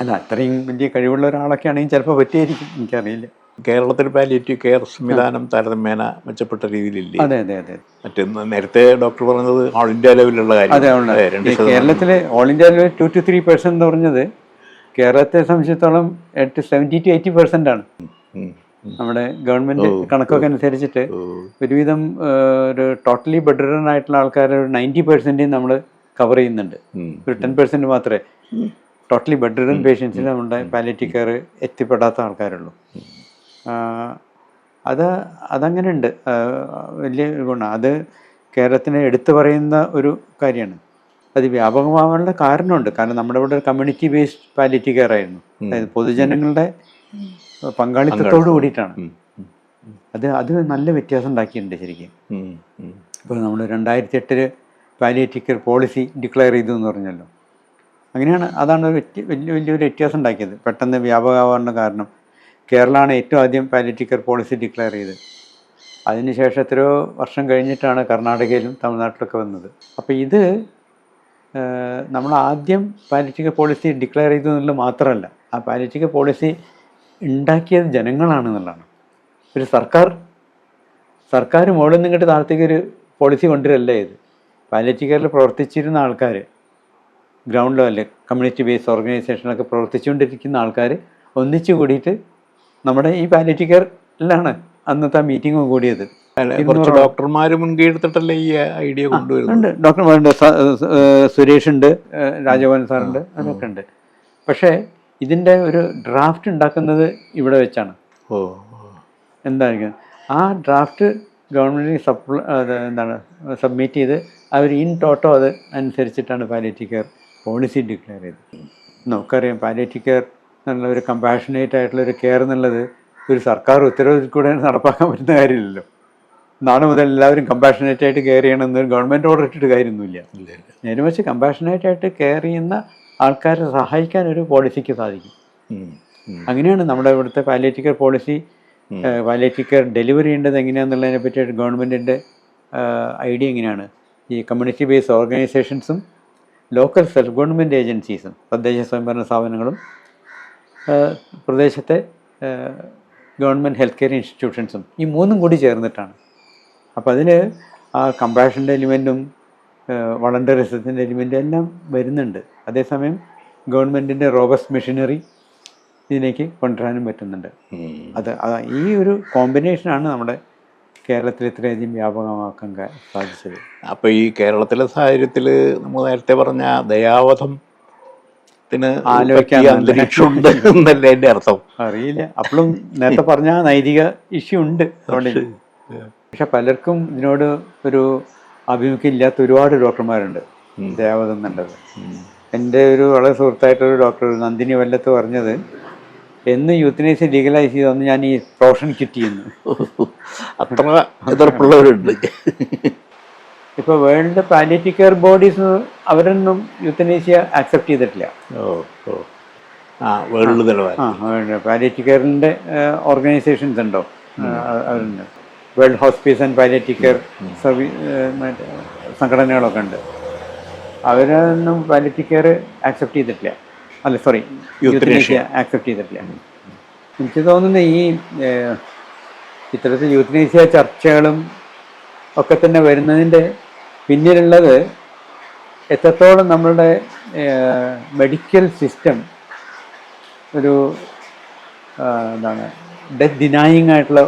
അല്ല, അത്രയും വലിയ കഴിവുള്ള ഒരാളൊക്കെ ആണെങ്കിൽ ചിലപ്പോൾ പറ്റിയായിരിക്കും, എനിക്കറിയില്ല. കേരളത്തിൽ പാലിയേറ്റീവ് കെയർ സംവിധാനം താരതമ്യേന മെച്ചപ്പെട്ട രീതിയിലില്ലേ? അതെ അതെ അതെ. മറ്റൊന്ന് നേരത്തെ ഡോക്ടർ പറഞ്ഞത് ഓൾ ഇന്ത്യ ലെവലിലുള്ള കാര്യം. കേരളത്തിൽ ഓൾ ഇന്ത്യ ലെവൽ 2 to 3% എന്ന് പറഞ്ഞത് കേരളത്തെ സംബന്ധിച്ചിടത്തോളം 70-80% ആണ്. നമ്മുടെ ഗവൺമെൻറ് കണക്കൊക്കെ അനുസരിച്ചിട്ട് ഒരുവിധം ഒരു ടോട്ടലി ബെഡ് റിഡൻ ആയിട്ടുള്ള ആൾക്കാർ 90% നമ്മൾ കവർ ചെയ്യുന്നുണ്ട്. ഒരു 10% മാത്രമേ ടോട്ടലി ബെഡ് റിഡൻ പേഷ്യൻസിൽ നമ്മുടെ പാലിയേറ്റീവ് കെയർ എത്തിപ്പെടാത്ത ആൾക്കാരുള്ളൂ. അതങ്ങനെ ഉണ്ട്, വലിയ ഗുണം. അത് കേരളത്തിനെ എടുത്തു പറയുന്ന ഒരു കാര്യമാണ്. അത് വ്യാപകമാവാനുള്ള കാരണമുണ്ട്. കാരണം നമ്മുടെ ഇവിടെ കമ്മ്യൂണിറ്റി ബേസ്ഡ് പാലിയേറ്റീവ് കെയർ ആയിരുന്നു. അതായത് പൊതുജനങ്ങളുടെ പങ്കാളിത്തത്തോട് കൂടിയിട്ടാണ്. അത് നല്ല വ്യത്യാസം ഉണ്ടാക്കിയിട്ടുണ്ട് ശരിക്കും. ഇപ്പോൾ നമ്മൾ 2008 പാലിയേറ്റീവ് കെയർ പോളിസി ഡിക്ലെയർ ചെയ്തു എന്ന് പറഞ്ഞല്ലോ. അങ്ങനെയാണ്, അതാണ് വലിയൊരു വ്യത്യാസം ഉണ്ടാക്കിയത്. പെട്ടെന്ന് വ്യാപകമാവാനുള്ള കാരണം കേരളമാണ് ഏറ്റവും ആദ്യം പാലിയേറ്റീവ് കെയർ പോളിസി ഡിക്ലെയർ ചെയ്തത്. അതിനുശേഷം എത്രയോ വർഷം കഴിഞ്ഞിട്ടാണ് കർണാടകയിലും തമിഴ്നാട്ടിലൊക്കെ വന്നത്. അപ്പോൾ ഇത് നമ്മൾ ആദ്യം പാലിയേറ്റീവ് കെയർ പോളിസി ഡിക്ലെയർ ചെയ്തു എന്നുള്ളത് മാത്രമല്ല, ആ പാലിയേറ്റീവ് കെയർ പോളിസി ഉണ്ടാക്കിയത് ജനങ്ങളാണെന്നുള്ളതാണ്. ഒരു സർക്കാർ മുകളിൽ നിന്നിട്ട് താഴത്തേക്ക് ഒരു പോളിസി കൊണ്ടുവരല്ല ഇത്. പാലിയേറ്റീവ് കെയറിൽ പ്രവർത്തിച്ചിരുന്ന ആൾക്കാർ, ഗ്രൗണ്ട് ലെവലിൽ കമ്മ്യൂണിറ്റി ബേസ്ഡ് ഓർഗനൈസേഷനൊക്കെ പ്രവർത്തിച്ചുകൊണ്ടിരിക്കുന്ന ആൾക്കാർ ഒന്നിച്ചു കൂടിയിട്ട് നമ്മുടെ ഈ പാലിയേറ്റീവ് കെയറിലാണ് അന്നത്തെ മീറ്റിംഗ് കൂടിയത്. ഡോക്ടർമാർ മുൻകൈ എടുത്തിട്ടല്ലേ ഈ ഐഡിയ കൊണ്ടുവരുന്നുണ്ട്. ഡോക്ടർമാരുണ്ട്, സുരേഷ് ഉണ്ട്, രാജഭവൻ സാറുണ്ട്, അതൊക്കെ ഉണ്ട്. പക്ഷേ ഇതിൻ്റെ ഒരു ഡ്രാഫ്റ്റ് ഉണ്ടാക്കുന്നത് ഇവിടെ വെച്ചാണ്. എന്തായിരിക്കും ആ ഡ്രാഫ്റ്റ് ഗവൺമെൻറ്റിന് സബ്മിറ്റ് ചെയ്ത് അവർ ഇൻ ടോട്ടോ അത് അനുസരിച്ചിട്ടാണ് പാലിയേറ്റീവ് കെയർ പോളിസി ഡിക്ലെയർ ചെയ്തത്. നമുക്കറിയാം പാലിയേറ്റീവ് കെയർ എന്നുള്ള ഒരു കമ്പാഷനേറ്റ് ആയിട്ടുള്ളൊരു കെയർ എന്നുള്ളത് ഒരു സർക്കാർ ഉത്തരവിൽ കൂടെ നടപ്പാക്കാൻ പറ്റുന്ന കാര്യമില്ലല്ലോ. നാളെ മുതൽ എല്ലാവരും കമ്പാഷനേറ്റ് ആയിട്ട് കെയർ ചെയ്യണമെന്ന് ഗവൺമെൻറ് ഓർഡർ ഇട്ടിട്ട് കാര്യമൊന്നുമില്ല. നേരെ വെച്ച് കമ്പാഷനേറ്റ് ആയിട്ട് കെയർ ചെയ്യുന്ന ആൾക്കാരെ സഹായിക്കാൻ ഒരു പോളിസിക്ക് സാധിക്കും. അങ്ങനെയാണ് നമ്മുടെ ഇവിടുത്തെ palliative care policy. Palliative care delivery ചെയ്യേണ്ടത് എങ്ങനെയാണെന്നുള്ളതിനെ പറ്റിയിട്ട് ഗവൺമെൻറ്റിൻ്റെ ഐഡിയ എങ്ങനെയാണ്? ഈ കമ്മ്യൂണിറ്റി ബേസ്ഡ് ഓർഗനൈസേഷൻസും ലോക്കൽ സെൽഫ് ഗവൺമെൻറ് ഏജൻസീസും തദ്ദേശ സ്വയംഭരണ സ്ഥാപനങ്ങളും പ്രദേശത്തെ ഗവൺമെൻറ് ഹെൽത്ത് കെയർ ഇൻസ്റ്റിറ്റ്യൂഷൻസും ഈ മൂന്നും കൂടി ചേർന്നിട്ടാണ്. അപ്പോൾ അതിൽ ആ കമ്പാഷൻ്റെ എലിമെൻറ്റും വളണ്ടറിസത്തിൻ്റെ എലിമെൻറ്റും എല്ലാം വരുന്നുണ്ട്. അതേസമയം ഗവൺമെൻറ്റിൻ്റെ റോബസ്റ്റ് മെഷീനറി ഇതിലേക്ക് കൊണ്ടുവരാനും പറ്റുന്നുണ്ട്. അത് ഈ ഒരു കോമ്പിനേഷനാണ് നമ്മുടെ കേരളത്തിൽ ഇത്രയധികം വ്യാപകമാക്കാൻ സാധിച്ചത്. അപ്പോൾ ഈ കേരളത്തിലെ സാഹചര്യത്തിൽ നമ്മൾ നേരത്തെ പറഞ്ഞ ദയാവധത്തിന് അന്തരീക്ഷമുണ്ട് എന്നല്ലേ എൻ്റെ അർത്ഥം? അറിയില്ല. അപ്പോഴും നേരത്തെ പറഞ്ഞ നൈതിക ഇഷ്യൂ ഉണ്ട് അവിടെ. പക്ഷെ പലർക്കും ഇതിനോട് ഒരു ആഭിമുഖ്യം ഇല്ലാത്ത ഒരുപാട് ഡോക്ടർമാരുണ്ട് ദയാവധം എന്നുള്ളത്. എൻ്റെ ഒരു വളരെ സുഹൃത്തായിട്ടൊരു ഡോക്ടർ നന്ദിനി വല്ലത്ത് പറഞ്ഞത്, എന്ന് യൂത്തനൈസ് ലീഗലൈസ് ചെയ്തെന്ന് ഞാൻ ഈ പ്രൊഫഷൻ കിറ്റ് ചെയ്യുന്നു. അത്ര എതിർപ്പുള്ളവരുണ്ട്. ഇപ്പോൾ വേൾഡ് പാലിയേറ്റീവ് കെയർ ബോഡീസ് അവരൊന്നും യൂത്തനേഷ്യ ആക്സെപ്റ്റ് ചെയ്തിട്ടില്ല. വേൾഡ് നിലവാരം. വേൾഡ് പാലിയേറ്റീവ് കെയറിൻ്റെ ഓർഗനൈസേഷൻസ് ഉണ്ടോ? അവരുണ്ട്. World hospice and palliative care സംഘടനകളൊക്കെ ഉണ്ട്. അവരൊന്നും പാലിയേറ്റീവ് കെയർ ആക്സെപ്റ്റ് ചെയ്തിട്ടില്ല. അല്ല സോറി, യൂത്തനേഷ്യ ആക്സെപ്റ്റ് ചെയ്തിട്ടില്ല. എനിക്ക് തോന്നുന്നു ഈ ഇത്തരത്തിൽ യൂത്തനേഷ്യ ചർച്ചകളും ഒക്കെ തന്നെ വരുന്നതിൻ്റെ പിന്നിലുള്ളത് എത്രത്തോളം നമ്മളുടെ മെഡിക്കൽ സിസ്റ്റം ഒരു എന്താണ് ഡെത്ത് ഡിനായിങ് ആയിട്ടുള്ള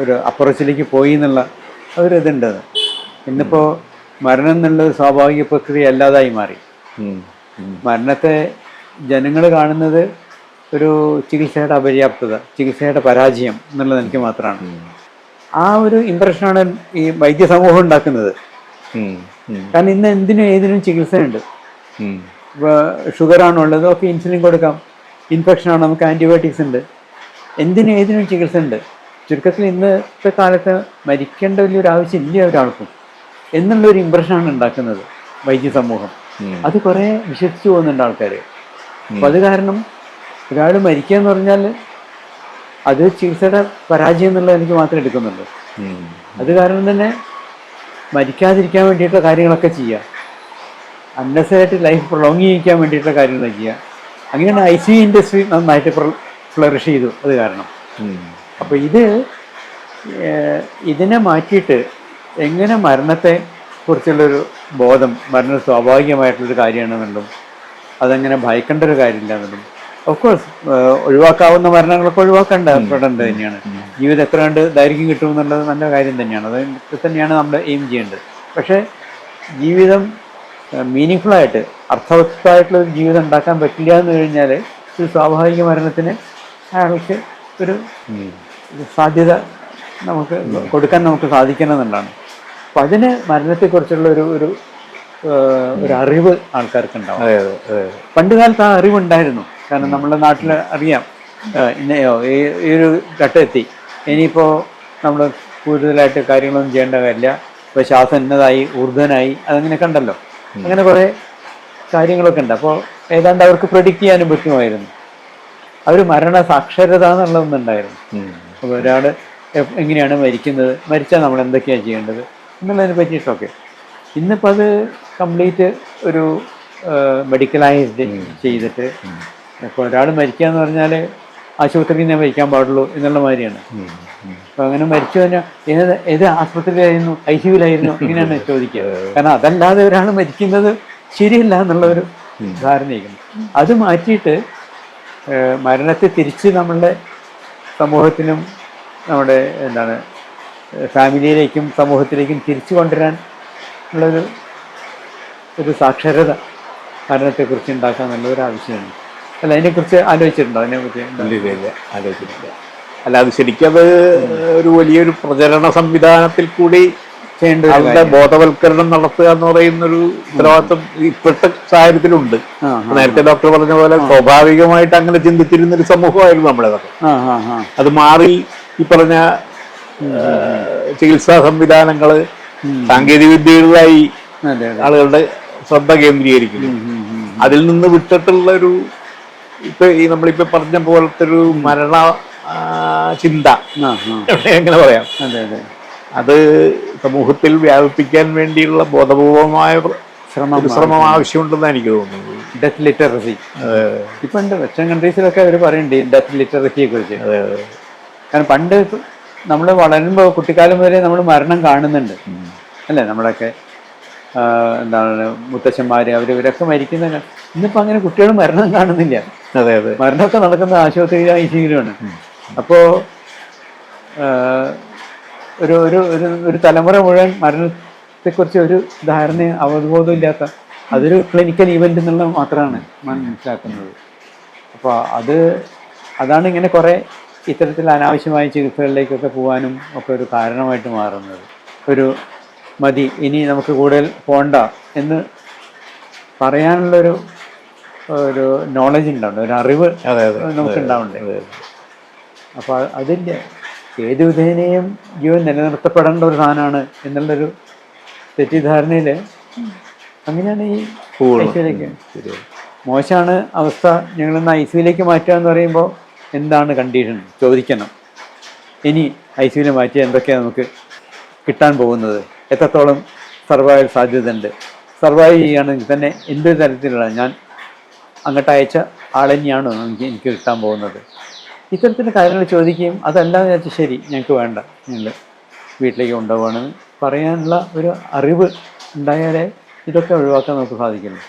ഒരു അപ്രോച്ചിലേക്ക് പോയി എന്നുള്ള ഒരു ഇതുണ്ട്. ഇന്നിപ്പോൾ മരണം എന്നുള്ളത് സ്വാഭാവിക പ്രക്രിയ അല്ലാതായി മാറി. മരണത്തെ ജനങ്ങൾ കാണുന്നത് ഒരു ചികിത്സയുടെ അപര്യാപ്തത, ചികിത്സയുടെ പരാജയം എന്നുള്ളത് എനിക്ക് മാത്രമാണ്. ആ ഒരു ഇമ്പ്രഷനാണ് ഈ വൈദ്യ സമൂഹം ഉണ്ടാക്കുന്നത്. കാരണം ഇന്ന് എന്തിനും ഏതിനും ചികിത്സയുണ്ട്. ഷുഗറാണുള്ളത്, ഒക്കെ ഇൻസുലിൻ കൊടുക്കാം. ഇൻഫെക്ഷനാണ്, നമുക്ക് ആൻറ്റിബയോട്ടിക്സ് ഉണ്ട്. എന്തിനും ഏതിനും ചികിത്സ ഉണ്ട്. ചുരുക്കത്തിൽ ഇന്നത്തെ കാലത്ത് മരിക്കേണ്ട വലിയൊരു ആവശ്യം ഇല്ല ഒരാൾക്കും എന്നുള്ളൊരു ഇമ്പ്രഷനാണ് ഉണ്ടാക്കുന്നത് വൈദ്യ സമൂഹം. അത് കുറേ വിശ്വസിച്ച് പോകുന്നുണ്ട് ആൾക്കാർ. അപ്പം അത് കാരണം ഒരാൾ മരിക്കുക എന്ന് പറഞ്ഞാൽ അത് ചികിത്സയുടെ പരാജയം എന്നുള്ളത് എനിക്ക് മാത്രമേ എടുക്കുന്നുള്ളൂ. അത് കാരണം തന്നെ മരിക്കാതിരിക്കാൻ വേണ്ടിയിട്ടുള്ള കാര്യങ്ങളൊക്കെ ചെയ്യുക, അന്നസറായിട്ട് ലൈഫ് പ്രൊളോങ് ചെയ്യിക്കാൻ വേണ്ടിയിട്ടുള്ള കാര്യങ്ങൾ ചെയ്യുക. അങ്ങനെയാണ് ICU ഇൻഡസ്ട്രി നന്നായിട്ട് ഫ്ലറിഷ് ചെയ്തു. അത് കാരണം അപ്പോൾ ഇതിനെ മാറ്റിയിട്ട് എങ്ങനെ മരണത്തെ കുറിച്ചുള്ളൊരു ബോധം, മരണം സ്വാഭാവികമായിട്ടുള്ളൊരു കാര്യമാണെന്നുള്ളതും അതങ്ങനെ ഭയക്കേണ്ട ഒരു കാര്യമില്ല എന്നുള്ളതും. ഓഫ്കോഴ്സ് ഒഴിവാക്കാവുന്ന മരണങ്ങളൊക്കെ ഒഴിവാക്കേണ്ടപ്പെടേണ്ടത് തന്നെയാണ്. ജീവിതം എത്ര കണ്ട് ദൈർഘ്യം കിട്ടുമെന്നുള്ളത് നല്ല കാര്യം തന്നെയാണ്. അത് തന്നെയാണ് നമ്മൾ എയിം ചെയ്യേണ്ടത്. പക്ഷേ ജീവിതം മീനിങ്ഫുള്ളായിട്ട് അർത്ഥവത്തായിട്ടുള്ളൊരു ജീവിതം ഉണ്ടാക്കാൻ പറ്റില്ല എന്ന് കഴിഞ്ഞാൽ ഒരു സ്വാഭാവിക മരണത്തിന് അയാൾക്ക് ഒരു സാധ്യത നമുക്ക് കൊടുക്കാൻ നമുക്ക് സാധിക്കണമെന്നുള്ളതാണ്. അപ്പം അതിന് മരണത്തെക്കുറിച്ചുള്ള ഒരു അറിവ് ആൾക്കാർക്ക് ഉണ്ടാവും. പണ്ട് കാലത്ത് ആ അറിവുണ്ടായിരുന്നു. കാരണം നമ്മുടെ നാട്ടിൽ അറിയാം, ഈ ഒരു ഘട്ടമെത്തി, ഇനിയിപ്പോൾ നമ്മൾ കൂടുതലായിട്ട് കാര്യങ്ങളൊന്നും ചെയ്യേണ്ട കാര്യമില്ല, ഇപ്പോൾ ശ്വാസം എന്നതായി ഊർധ്വനായി അതങ്ങനെ കണ്ടല്ലോ, അങ്ങനെ കുറേ കാര്യങ്ങളൊക്കെ ഉണ്ട്. അപ്പോൾ ഏതാണ്ട് അവർക്ക് പ്രഡിക്റ്റ് ചെയ്യാനും പറ്റുമായിരുന്നു. അവർ മരണ സാക്ഷരത എന്നുള്ളതൊന്നുണ്ടായിരുന്നു. അപ്പോൾ ഒരാൾ എങ്ങനെയാണ് മരിക്കുന്നത്, മരിച്ചാൽ നമ്മൾ എന്തൊക്കെയാണ് ചെയ്യേണ്ടത് എന്നുള്ളതിനെ പറ്റിയിട്ടൊക്കെ. ഇന്നിപ്പോൾ അത് കംപ്ലീറ്റ് ഒരു മെഡിക്കലൈസ്ഡ് ചെയ്തിട്ട് ഇപ്പോൾ ഒരാൾ മരിക്കുക എന്ന് പറഞ്ഞാൽ ആശുപത്രിയിൽ നിന്നേ മരിക്കാൻ പാടുള്ളൂ എന്നുള്ള മാതിരിയാണ്. അപ്പോൾ അങ്ങനെ മരിച്ചു കഴിഞ്ഞാൽ ഏത് ആശുപത്രിയിലായിരുന്നു, ICUവിലായിരുന്നു, ഇങ്ങനെയാണ് ചോദിക്കുക. കാരണം അതല്ലാതെ ഒരാൾ മരിക്കുന്നത് ശരിയല്ല എന്നുള്ളൊരു ധാരണയായിരുന്നു. അത് മാറ്റിയിട്ട് മരണത്തെ തിരിച്ച് നമ്മളുടെ സമൂഹത്തിനും നമ്മുടെ ഫാമിലിയിലേക്കും സമൂഹത്തിലേക്കും തിരിച്ചു കൊണ്ടുവരാൻ ഒരു സാക്ഷരത മരണത്തെക്കുറിച്ച് ഉണ്ടാക്കുക എന്നുള്ളൊരു ആവശ്യമാണ്. അല്ല, അതിനെക്കുറിച്ച് ആലോചിച്ചിട്ടുണ്ടോ? അതിനെക്കുറിച്ച് ആലോചിച്ചിട്ടില്ല. അല്ല, അത് ശരിക്കും അത് ഒരു വലിയൊരു പ്രചരണ സംവിധാനത്തിൽ കൂടി അവരുടെ ബോധവൽക്കരണം നടത്തുക എന്ന് പറയുന്നൊരു ഉത്തരവാദിത്വം ഇപ്പോഴത്തെ സാഹചര്യത്തിലുണ്ട്. നേരത്തെ ഡോക്ടർ പറഞ്ഞ പോലെ സ്വാഭാവികമായിട്ട് അങ്ങനെ ചിന്തിച്ചിരുന്നൊരു സമൂഹമായിരുന്നു നമ്മളതൊക്കെ. അത് മാറി ഈ പറഞ്ഞ ചികിത്സാ സംവിധാനങ്ങള് സാങ്കേതിക വിദ്യകളിലായി ആളുകളുടെ ശ്രദ്ധ കേന്ദ്രീകരിക്കുന്നു. അതിൽ നിന്ന് വിട്ടിട്ടുള്ള ഇപ്പൊ ഈ നമ്മളിപ്പോ പറഞ്ഞ പോലത്തെ ഒരു മരണ ചിന്ത ആ എങ്ങനെ പറയാം, അതെ അതെ, അത് സമൂഹത്തിൽ വ്യാപിപ്പിക്കാൻ വേണ്ടിയുള്ള ബോധപൂർവമായ ശ്രമം ആവശ്യമുണ്ടെന്ന് എനിക്ക് തോന്നുന്നത്. ഡെത്ത് ലിറ്ററസി ഇപ്പൊ ഉണ്ട്. വെസ്റ്റേൺ കൺട്രീസിലൊക്കെ അവർ പറയുന്നുണ്ട് ഡെത്ത് ലിറ്ററസിയെ കുറിച്ച്. കാരണം പണ്ട് നമ്മൾ വളരുമ്പോൾ കുട്ടിക്കാലം വരെ നമ്മൾ മരണം കാണുന്നുണ്ട് അല്ലേ, നമ്മളൊക്കെ എന്താണ് മുത്തശ്ശന്മാര് ഇവരൊക്കെ മരിക്കുന്ന. ഇന്നിപ്പോ അങ്ങനെ കുട്ടികൾ മരണം കാണുന്നില്ല. അതെ അതെ, മരണമൊക്കെ നടക്കുന്ന ആശുപത്രിയിലും ഐസിയുലാണ്. അപ്പോ ഒരു ഒരു ഒരു തലമുറ മുഴുവൻ മരണത്തെക്കുറിച്ച് ഒരു ധാരണയും അവബോധവും ഇല്ലാത്ത, അതൊരു ക്ലിനിക്കൽ ഈവന്റ് എന്നുള്ള മാത്രമാണ് മനസ്സിലാക്കുന്നത്. അപ്പോൾ അതാണ് ഇങ്ങനെ കുറേ ഇത്തരത്തിൽ അനാവശ്യമായ ചികിത്സകളിലേക്കൊക്കെ പോകാനും ഒക്കെ ഒരു കാരണമായിട്ട് മാറുന്നത്. ഒരു മതി, ഇനി നമുക്ക് കൂടുതൽ പോണ്ട എന്ന് പറയാനുള്ളൊരു നോളജ് ഉണ്ടാവണ്ടേ, ഒരു അറിവ് നമുക്ക് ഉണ്ടാവണ്ടേ. അപ്പോൾ അതിൻ്റെ ഏത് വിധേനയും ജീവൻ നിലനിർത്തപ്പെടേണ്ട ഒരു സാധനമാണ് എന്നുള്ളൊരു തെറ്റിദ്ധാരണയിൽ അങ്ങനെയാണ് ഈ ഐസിയിലേക്ക്. മോശമാണ് അവസ്ഥ, ഞങ്ങളൊന്ന് ഐസിയിലേക്ക് മാറ്റുക എന്ന് പറയുമ്പോൾ എന്താണ് കണ്ടീഷൻ ചോദിക്കണം. ഇനി ഐസിയിൽ മാറ്റിയാൽ എന്തൊക്കെയാണ് നമുക്ക് കിട്ടാൻ പോകുന്നത്, എത്രത്തോളം സർവൈവൽ സാധ്യത ഉണ്ട്, സർവൈവ് ചെയ്യുകയാണെങ്കിൽ തന്നെ എന്തൊരു തരത്തിലുള്ള ഞാൻ അങ്ങോട്ട് അയച്ച ആളെന്നെയാണോ എനിക്ക് കിട്ടാൻ പോകുന്നത്, ഇത്തരത്തിൻ്റെ കാര്യങ്ങൾ ചോദിക്കുകയും അതല്ലാതെ വിചാരിച്ചാൽ ശരി ഞങ്ങൾക്ക് വേണ്ട, നിങ്ങൾ വീട്ടിലേക്ക് കൊണ്ടുപോകണമെന്ന് പറയാനുള്ള ഒരു അറിവ് ഉണ്ടായാലേ ഇതൊക്കെ ഒഴിവാക്കാൻ നമുക്ക് സാധിക്കുള്ളൂ.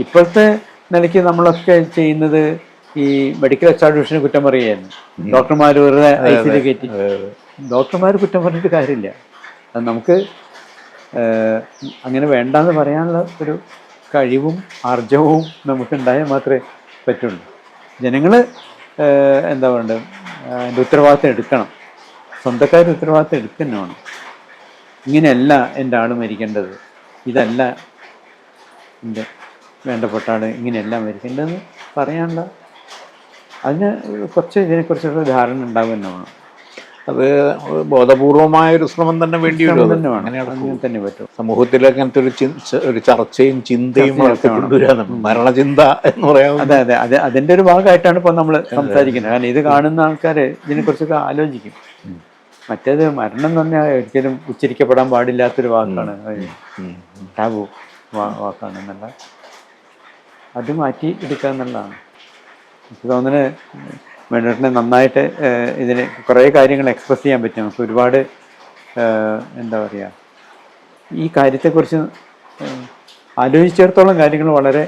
ഇപ്പോഴത്തെ നിലയ്ക്ക് നമ്മളൊക്കെ ചെയ്യുന്നത് ഈ മെഡിക്കൽ എസ്റ്റാബ്ലിഷ്മെന്റിനെ കുറ്റം പറയുകയായിരുന്നു. ഡോക്ടർമാർ വെറുതെ ഐസിയിൽ കയറ്റി. ഡോക്ടർമാർ കുറ്റം പറഞ്ഞിട്ട് കാര്യമില്ല. അത് നമുക്ക് അങ്ങനെ വേണ്ടാന്ന് പറയാനുള്ള ഒരു കഴിവും ആർജവവും നമുക്കുണ്ടായാൽ മാത്രമേ പറ്റുള്ളൂ. ജനങ്ങൾ എന്താ വേണ്ടത്, അതിൻ്റെ ഉത്തരവാദിത്തം എടുക്കണം. സ്വന്തക്കാർ ഉത്തരവാദിത്തം എടുക്കുന്ന വേണം. ഇങ്ങനെയല്ല എൻ്റെ ആൾ മരിക്കേണ്ടത്, ഇതല്ല എൻ്റെ വേണ്ടപ്പെട്ട ആൾ, ഇങ്ങനെയല്ല മരിക്കേണ്ടതെന്ന് പറയാനുള്ള അതിന് കുറച്ച് ഇതിനെക്കുറിച്ചുള്ള ധാരണ ഉണ്ടാകുന്ന വേണം. അത് ബോധപൂർവമായ ഒരു ശ്രമം തന്നെ വേണ്ടി വരും. അങ്ങനെ തന്നെ പറ്റും. സമൂഹത്തിൽ അങ്ങനത്തെ ഒരു ചർച്ചയും ചിന്തയും മരണചിന്ത എന്ന് പറയാം. അതെ അതെ അതെ, അതിൻ്റെ ഒരു ഭാഗമായിട്ടാണ് ഇപ്പോൾ നമ്മൾ സംസാരിക്കുന്നത്. കാരണം ഇത് കാണുന്ന ആൾക്കാർ ഇതിനെക്കുറിച്ചൊക്കെ ആലോചിക്കും. മറ്റേത് മരണം എന്ന് പറഞ്ഞാൽ ഒരിക്കലും ഉച്ചരിക്കപ്പെടാൻ പാടില്ലാത്തൊരു വാക്കാണ്, ടാബു വാക്കാണ് എന്നല്ല, അത് മാറ്റി എടുക്കുക എന്നുള്ളതാണ്. എനിക്ക് തോന്നുന്നത് വേണ്ടിനെ നന്നായിട്ട് ഇതിന് കുറേ കാര്യങ്ങൾ എക്സ്പ്രസ് ചെയ്യാൻ പറ്റും. നമുക്ക് ഒരുപാട് എന്താ പറയുക, ഈ കാര്യത്തെക്കുറിച്ച് ആലോചിച്ചിടത്തോളം കാര്യങ്ങൾ വളരെ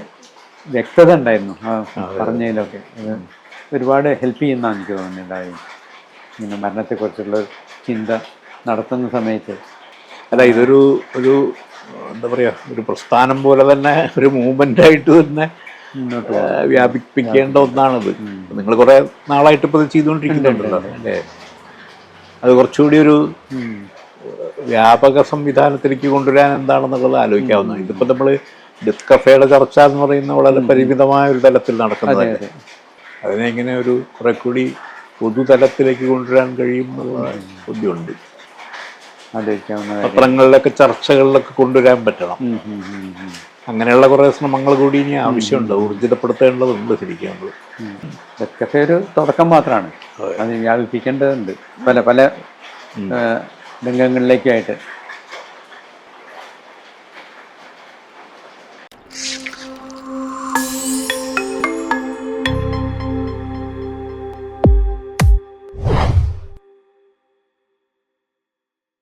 വ്യക്തത ഉണ്ടായിരുന്നു പറഞ്ഞതിലൊക്കെ. ഒരുപാട് ഹെൽപ്പ് ചെയ്യുന്നതാണ് എനിക്ക് തോന്നുന്നുണ്ടായി ഇങ്ങനെ മരണത്തെക്കുറിച്ചുള്ള ചിന്ത നടത്തുന്ന സമയത്ത്. അല്ല, ഇതൊരു എന്താ പറയുക, ഒരു പ്രസ്ഥാനം പോലെ തന്നെ ഒരു മൂവ്മെൻ്റായിട്ട് തന്നെ മുന്നോട്ട് വ്യാപിപ്പിക്കേണ്ട ഒന്നാണിത്. നിങ്ങൾ കുറേ നാളായിട്ട് ഇപ്പോൾ ഇത് ചെയ്തുകൊണ്ടിരിക്കുന്നുണ്ടല്ലോ അല്ലേ? അത് കുറച്ചുകൂടി ഒരു വ്യാപക സംവിധാനത്തിലേക്ക് കൊണ്ടുവരാൻ എന്താണെന്നുള്ളത് ആലോചിക്കാവുന്നതാണ്. ഇതിപ്പോൾ നമ്മൾ ഡെത്ത് കഫേയുടെ ചർച്ച എന്ന് പറയുന്ന വളരെ പരിമിതമായ ഒരു തലത്തിൽ നടക്കുന്നതല്ലേ. അതിനെ ഇങ്ങനെ ഒരു കുറെ കൂടി പൊതുതലത്തിലേക്ക് കൊണ്ടുവരാൻ കഴിയുമെന്നുള്ള ബുദ്ധിയുണ്ട്. പത്രങ്ങളിലൊക്കെ ചർച്ചകളിലൊക്കെ കൊണ്ടുവരാൻ പറ്റണം. അങ്ങനെയുള്ള കുറേ ശ്രമങ്ങൾ കൂടി ഇനി ആവശ്യമുണ്ട്, ഊർജിതപ്പെടുത്തേണ്ടതുണ്ട്. ശരിക്കും ഇതൊക്കെ ഒരു തുടക്കം മാത്രമാണ്, അത് വ്യാപിപ്പിക്കേണ്ടതുണ്ട് പല പല രംഗങ്ങളിലേക്കായിട്ട്.